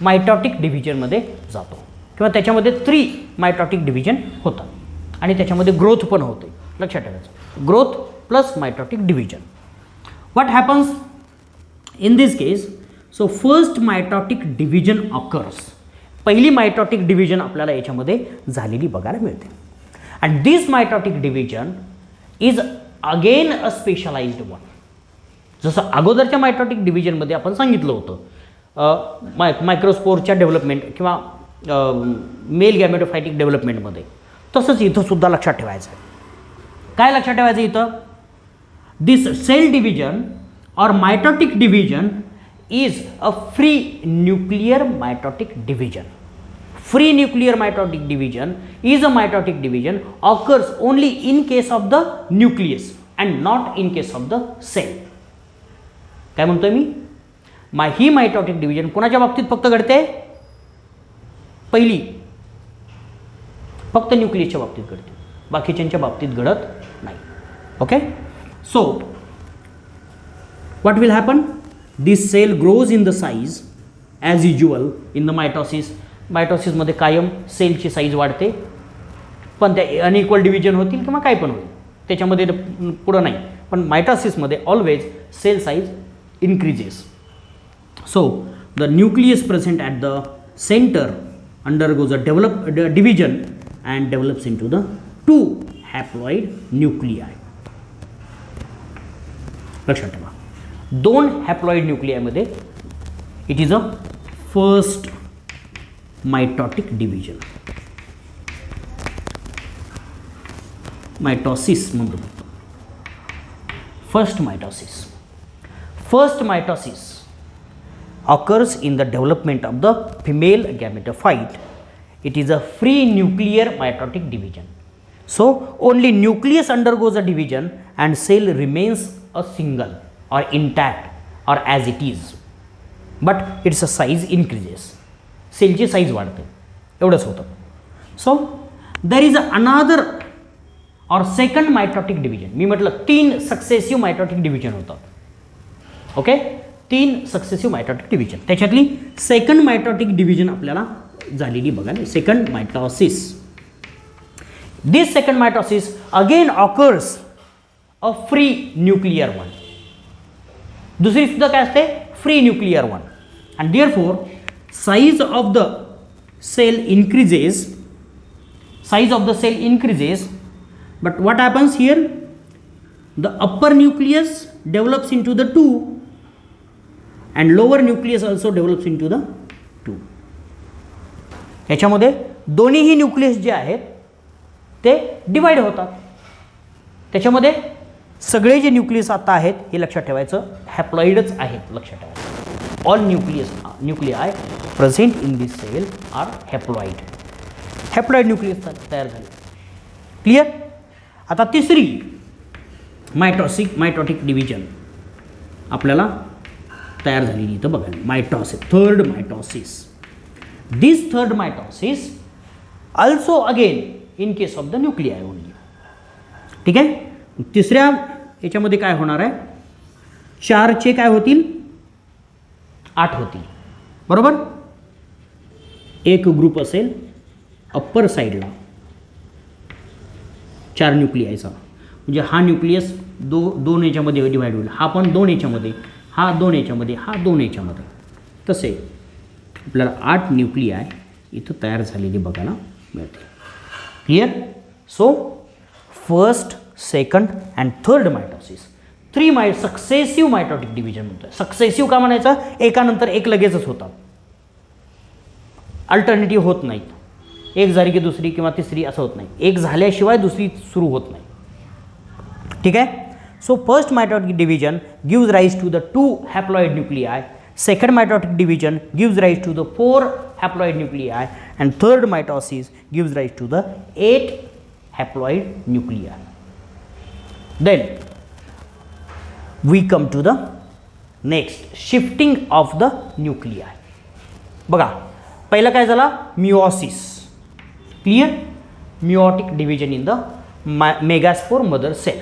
मायटॉटिक डिव्हिजनमध्ये जातो, किंवा त्याच्यामध्ये 3 मायटॉटिक डिव्हिजन होतात आणि त्याच्यामध्ये ग्रोथ पण होते. लक्षात ठेवायचं, growth plus mitotic division. What happens in this case? So first mitotic division occurs. पहिली मायटॉटिक डिव्हिजन आपल्याला याच्यामध्ये झालेली बघायला मिळते. And this mitotic division is again a specialised one. जसं अगोदरच्या मायटॉटिक डिव्हिजनमध्ये आपण सांगितलं होतं मायक्रोस्पोरच्या डेव्हलपमेंट किंवा मेल गॅमेटोफायटिक डेव्हलपमेंटमध्ये, तसंच इथं सुद्धा लक्षात ठेवायचं आहे. काय लक्षात ठेवायचं इथं? This cell division or mitotic division is a free nuclear mitotic division. Free nuclear mitotic division is a mitotic division occurs only in case of the nucleus and not in case of the cell. काय म्हणतोय मी? ही mitotic division कोणाच्या बाबतीत फक्त घडते? पहिली फक्त न्यूक्लियसच्या बाबतीत घडते, बाकीच्यांच्या बाबतीत घडत नाही. Okay, so what will happen? This cell grows in the size as usual in the mitosis. Mitosis मध्ये कायम सेलची साईज वाढते, पण त्या अनइक्वल डिव्हिजन होतील किंवा काय पण होईल, त्याच्यामध्ये पुढं नाही. पण मायटॉसिसमध्ये always cell size increases. So the nucleus present at the centre undergoes a division and develops into the 2 haploid nuclei. लक्षात ठेवा, 2 हॅप्लॉइड न्यूक्लियामध्ये it is a first mitotic division. Mitosis म्हणतो. First mitosis occurs in the development of the female gametophyte. It is a free nuclear mitotic division. So only nucleus undergoes a division and cell remains a single or intact or as it is, but its size increases. सेलची size वाढते, एवढंच होतं. So there is another और second mitotic division. मी म्हटलं 3 successive mitotic division होतं. Okay, 3 successive mitotic division. त्याच्यातली second mitotic division आपल्याला झालेली बघा. Second mitosis. This second mitosis again occurs a free nuclear one. दुसरी सुद्धा काय असते, free nuclear one. And therefore size of the cell increases. Size of the cell increases, but what happens here? The upper nucleus develops into the 2 and lower nucleus also develops into the 2. याच्यामध्ये दोन्हीही nucleus जे आहेत ते divide होतात. त्याच्यामध्ये सगळे जे nucleus आता आहेत हे लक्षात ठेवायचं, हॅप्लॉइडच आहेत. लक्षात ठेवायचं, all nuclei present in this cell are haploid. Haploid nucleus तयार झाले. क्लिअर. आता तिसरी मायटॉटिक डिव्हिजन आपल्याला तयार झालेली इथं बघा. Mitosis, third mitosis. This third mitosis also again in case of the nuclei only. ठीक आहे. तिसऱ्या याच्यामध्ये काय होणार आहे, 4चे काय होतील, 8 होतील. बरोबर. एक ग्रुप असेल अप्पर साईडला 4 न्यूक्लियायचा, म्हणजे हा न्यूक्लियस दोन याच्यामध्ये डिवाइड होईल, हा पण 2 याच्यामध्ये, हा 2 याच्यामध्ये, हा 2 याच्यामध्ये. तसे आपल्याला 8 न्यूक्लियाय इथं तयार झालेली बघायला मिळते. Clear. So first, second and third mitosis, 3 successive mitotic division म्हणतोय. सक्सेसिव्ह का म्हणायचं, एकानंतर एक लगेचच होतात, अल्टरनेटिव्ह होत नाहीत. एक झाली की दुसरी किंवा तिसरी असं होत नाही, एक झाल्याशिवाय दुसरी सुरू होत नाही. ठीक आहे. So first mitotic division gives rise to the 2 haploid nuclei. Second mitotic division gives rise to the 4 haploid nuclei. And third mitosis gives rise to the 8 haploid nuclei. Then we come to the next, shifting of the nuclei. बघा, पहिलं काय झाला, meiosis. Clear. Meiotic division in the megaspore mother cell.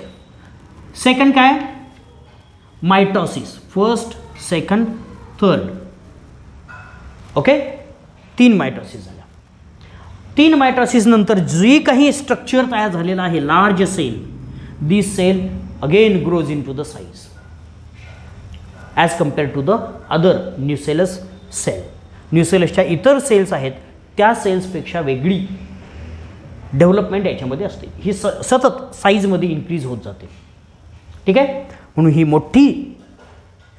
Second काय, mitosis. First, second, third. Okay, 3 mitosis झाल्या. 3 mitosis नंतर जी काही structure तयार झालेलं आहे, large cell, this cell again grows in to the size as compare to the other nucellus cell. न्यूसेलसच्या इतर cells आहेत त्या सेल्सपेक्षा वेगळी डेव्हलपमेंट याच्यामध्ये असते. ही सतत साईजमध्ये इन्क्रीज होत जाते. ठीक आहे. म्हणून ही मोठी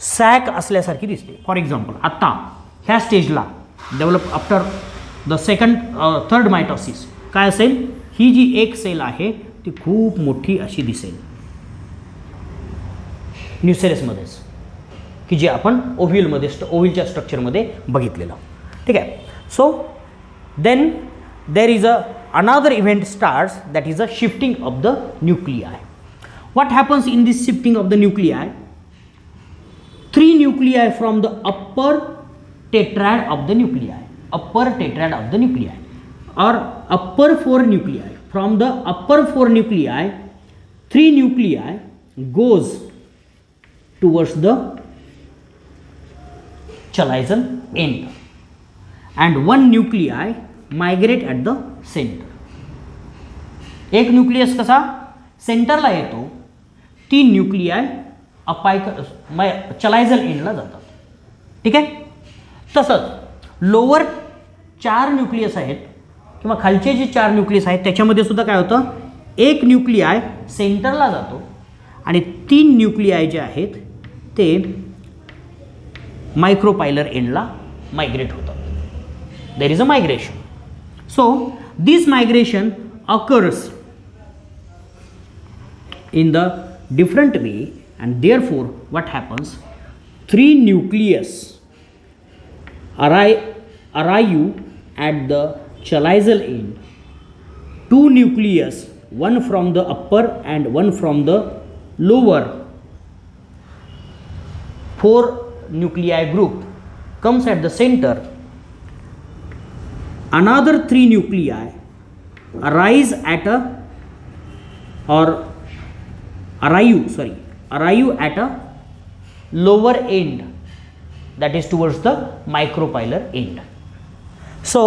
सॅक असल्यासारखी दिसते. फॉर एक्झाम्पल, आत्ता ह्या स्टेजला develop after the third mitosis काय असेल, ही जी एक सेल आहे ती खूप मोठी अशी दिसेल न्यूसेलसमध्येच, की जे आपण ओव्हिलच्या स्ट्रक्चरमध्ये बघितलेलं. ठीक आहे. So then there is another event starts, that is a shifting of the nuclei. What happens in this shifting of the nuclei? 3 nuclei from the upper tetrad of the nuclei, or upper 4 nuclei. From the upper 4 nuclei, 3 nuclei goes towards the chalazion end, and 1 nuclei migrate at the centre. एक nucleus कसा सेंटरला येतो, 3 nuclei चलायझल एंडला जातात. ठीक आहे. तसंच lower 4 nucleus आहेत किंवा खालचे जे 4 न्यूक्लियस आहेत त्याच्यामध्ये सुद्धा काय होतं, एक न्यूक्लियाय सेंटरला जातो आणि 3 न्यूक्लियाय जे आहेत ते मायक्रोपायलर एंडला मायग्रेट होतात. देर is a migration. So this migration occurs in the different way, and therefore what happens, 3 nucleus arrive at the chalizial end, 2 nucleus, one from the upper and one from the lower, 4 nuclei group comes at the center. Another 3 nuclei arrive at a lower end, that is towards the micropylar end. So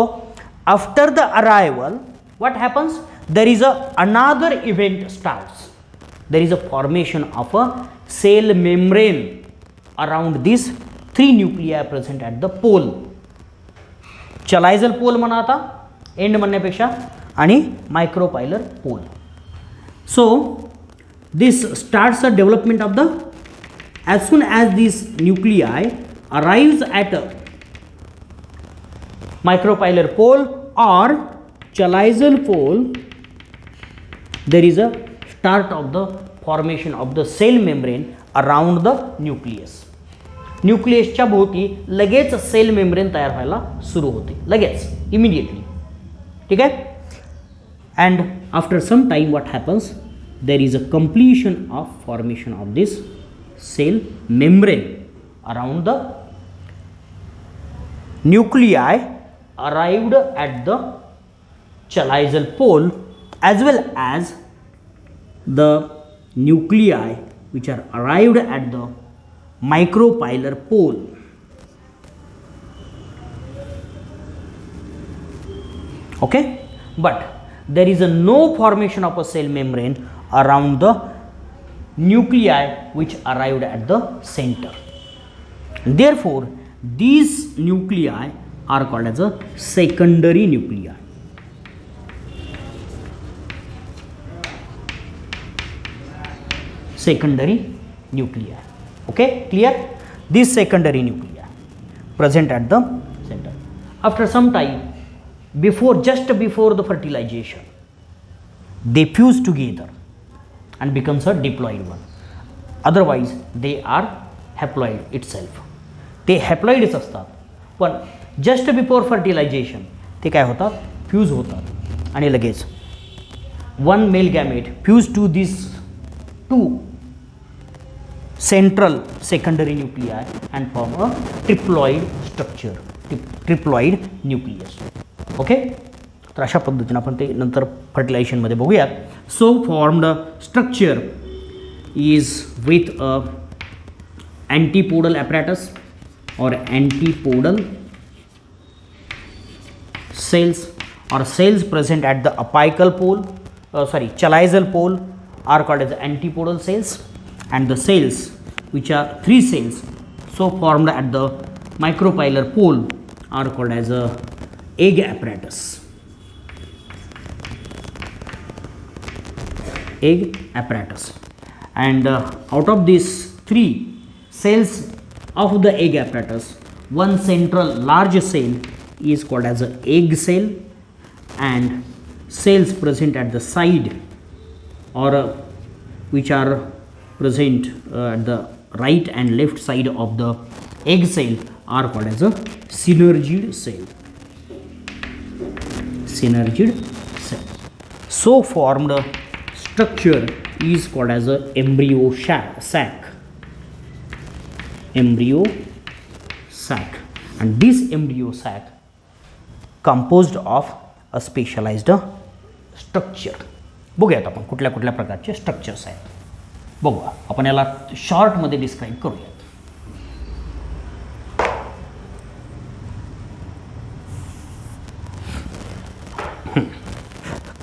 after the arrival, what happens, there is another event starts. There is a formation of a cell membrane around these 3 nuclei present at the pole. Chalazal pole म्हणा आता, end म्हणण्यापेक्षा, आणि micropylar pole. So this starts a development of the, as soon as this nuclei arrives at a micropylar pole or chalizial pole, there is a start of the formation of the cell membrane around the nucleus. न्यूक्लियसच्या भोवती लगेच sale membrane तयार व्हायला सुरू होते, लगेच, immediately. ठीक आहे. And after some time what happens, there is a completion of formation of this cell membrane around the nuclei arrived at the chalizial pole, as well as the nuclei which are arrived at the micropylar pole. Okay, but there is no formation of a cell membrane around the nuclei which arrived at the center. Therefore these nuclei are called as a secondary nuclei. Secondary nuclei. Okay, clear? These secondary nuclei present at the center. After some time, just before the fertilization, they fuse together and becomes a diploid one. Otherwise they are haploid itself. ते हॅप्लॉइड्स असतात, पण just before fertilisation ते काय होतात, fuse होतात आणि लगेच one male gamete fuse to this 2 central secondary nuclei and form a triploid structure, triploid nucleus. Okay, तर अशा पद्धतीने आपण ते नंतर फर्टिलायझेशनमध्ये बघूयात. So formed structure is with a antipodal apparatus or antipodal cells or cells present at the apical pole, chalizial pole are called as antipodal cells, and the cells which are 3 cells so formed at the micropylar pole are called as a egg apparatus. Egg apparatus. And out of these 3 cells of the egg apparatus, one central large cell is called as a egg cell, and cells present at the side or which are present at the right and left side of the egg cell are called as a synergid cell. Synergid cell. So formed structure is called as a embryo sac. Embryo sac, and this embryo sac composed of a specialized structure. बघूयात आपण कुठल्या कुठल्या प्रकारचे structures आहेत. बघूया, आपण याला शॉर्टमध्ये डिस्क्राईब करूयात.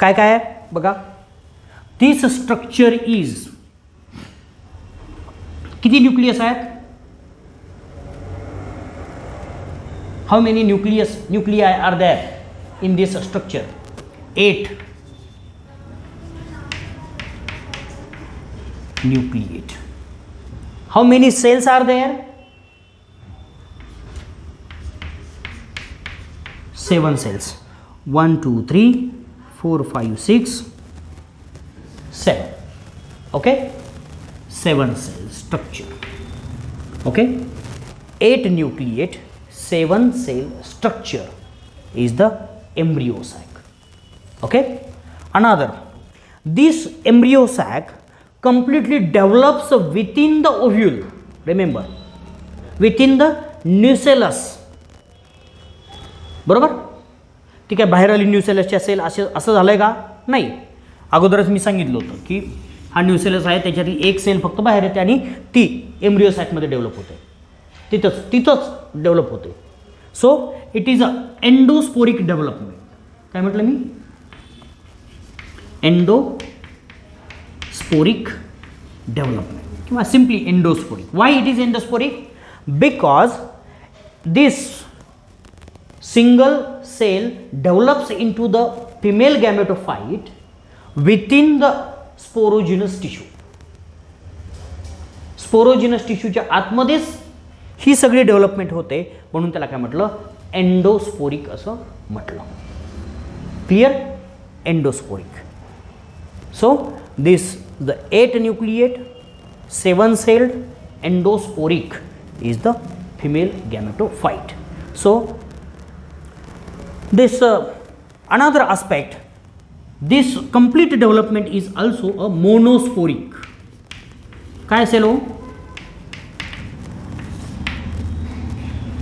काय काय आहे बघा. दिस स्ट्रक्चर इज किती न्यूक्लियस आहेत? How many nuclei are there in this structure? 8 nucleate. How many cells are there? 7 cells. 1 2 3 4 5 6 7. Okay, 7 cell structure. Okay, 8 nucleate 7 cell structure is the embryo sac. Okay, another, this embryo sac completely develops within the ovule. Remember, within the nucellus. बरोबर? ठीक आहे, बाहेर आली न्यूसेलसच्या sale असं झालंय का? नाही. अगोदरच मी सांगितलं होतं की हा न्यूसेलस आहे, त्याच्यातील एक सेल फक्त बाहेर येते आणि ती एम्ब्रियो सॅकमध्ये डेव्हलप होते, तिथंच डेव्हलप होते. So it is a endosporic development. काय म्हटलं मी? एंडोस्पोरिक डेव्हलपमेंट किंवा simply endosporic. Why it is endosporic? Because this single cell develops into the female gametophyte within the sporogenous tissue. Sporogenous टिश्यूच्या आतमध्येच ही सगळी डेव्हलपमेंट होते, म्हणून त्याला काय म्हटलं? एंडोस्पोरिक असं म्हटलं. Clear? Endosporic. So this the 8 nucleate 7 celled endosporic is the female gametophyte. So this another aspect, this complete development is also a monosporic. काय असेल हो?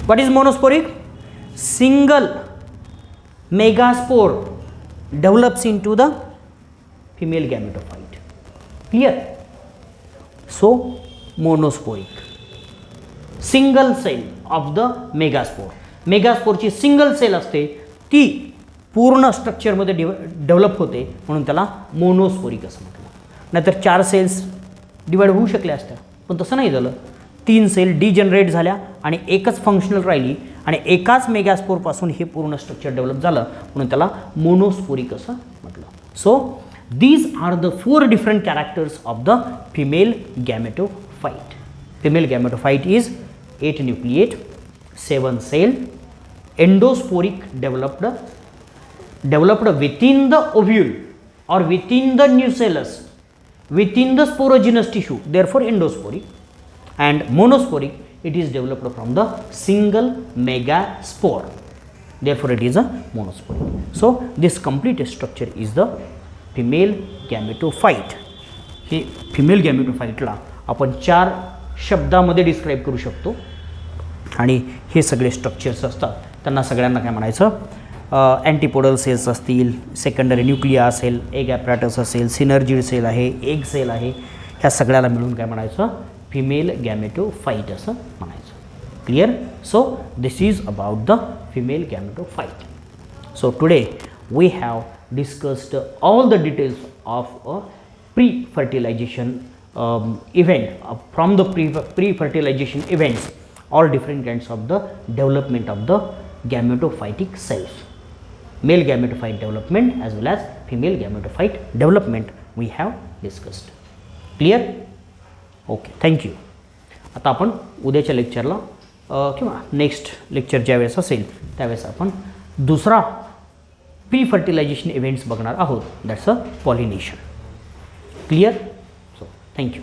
What is monosporic? Single megaspore develops into the female gametophyte. Clear? So monosporic, single cell of the megaspore. मेगास्पोरची single cell असते, ती पूर्ण स्ट्रक्चरमध्ये develop होते, म्हणून त्याला मोनोस्पोरिक असं म्हटलं. नाहीतर 4 सेल्स डिवाइड होऊ शकल्या असत्या, पण तसं नाही झालं. 3 सेल डिजनरेट झाल्या आणि एकच फंक्शनल राहिली आणि एकाच मेगास्पोरपासून हे पूर्ण स्ट्रक्चर डेव्हलप झालं, म्हणून त्याला मोनोस्पोरिक असं म्हटलं. So these are the 4 different characters of the female gametophyte. Female gametophyte is 8 nucleate 7 cell endosporic developed within the ovule or within the nucellus, within the sporogenous tissue, therefore endosporic. And monosporic, it is developed from the single megaspore, therefore it is a monosporic. So this complete structure is the female gametophyte. हे female गॅमेटोफाइटला आपण 4 शब्दामध्ये describe करू शकतो, आणि हे सगळे structures असतात. त्यांना सगळ्यांना काय म्हणायचं? अँटीपोडल सेल्स असतील, सेकंडरी न्यूक्लिया असेल, एग ॲपॅरेटस असेल, सिनर्जिड सेल आहे, एग सेल आहे, ह्या सगळ्याला मिळून काय म्हणायचं? फिमेल गॅमेटोफाइट असं म्हणायचं. Clear? So this is about the female gametophyte. So today we have discussed all the details of a pre fertilization event, from the pre fertilization events, all different kinds of the development of the gametophytic cells, male gametophyte development as well as female gametophyte development we have discussed. Clear? Okay, thank you. आता आपण उद्याच्या लेक्चरला किंवा next lecture ज्यावेळेस असेल त्यावेळेस आपण दुसरा pre fertilization events बघणार आहोत, that's a pollination. Clear? So thank you.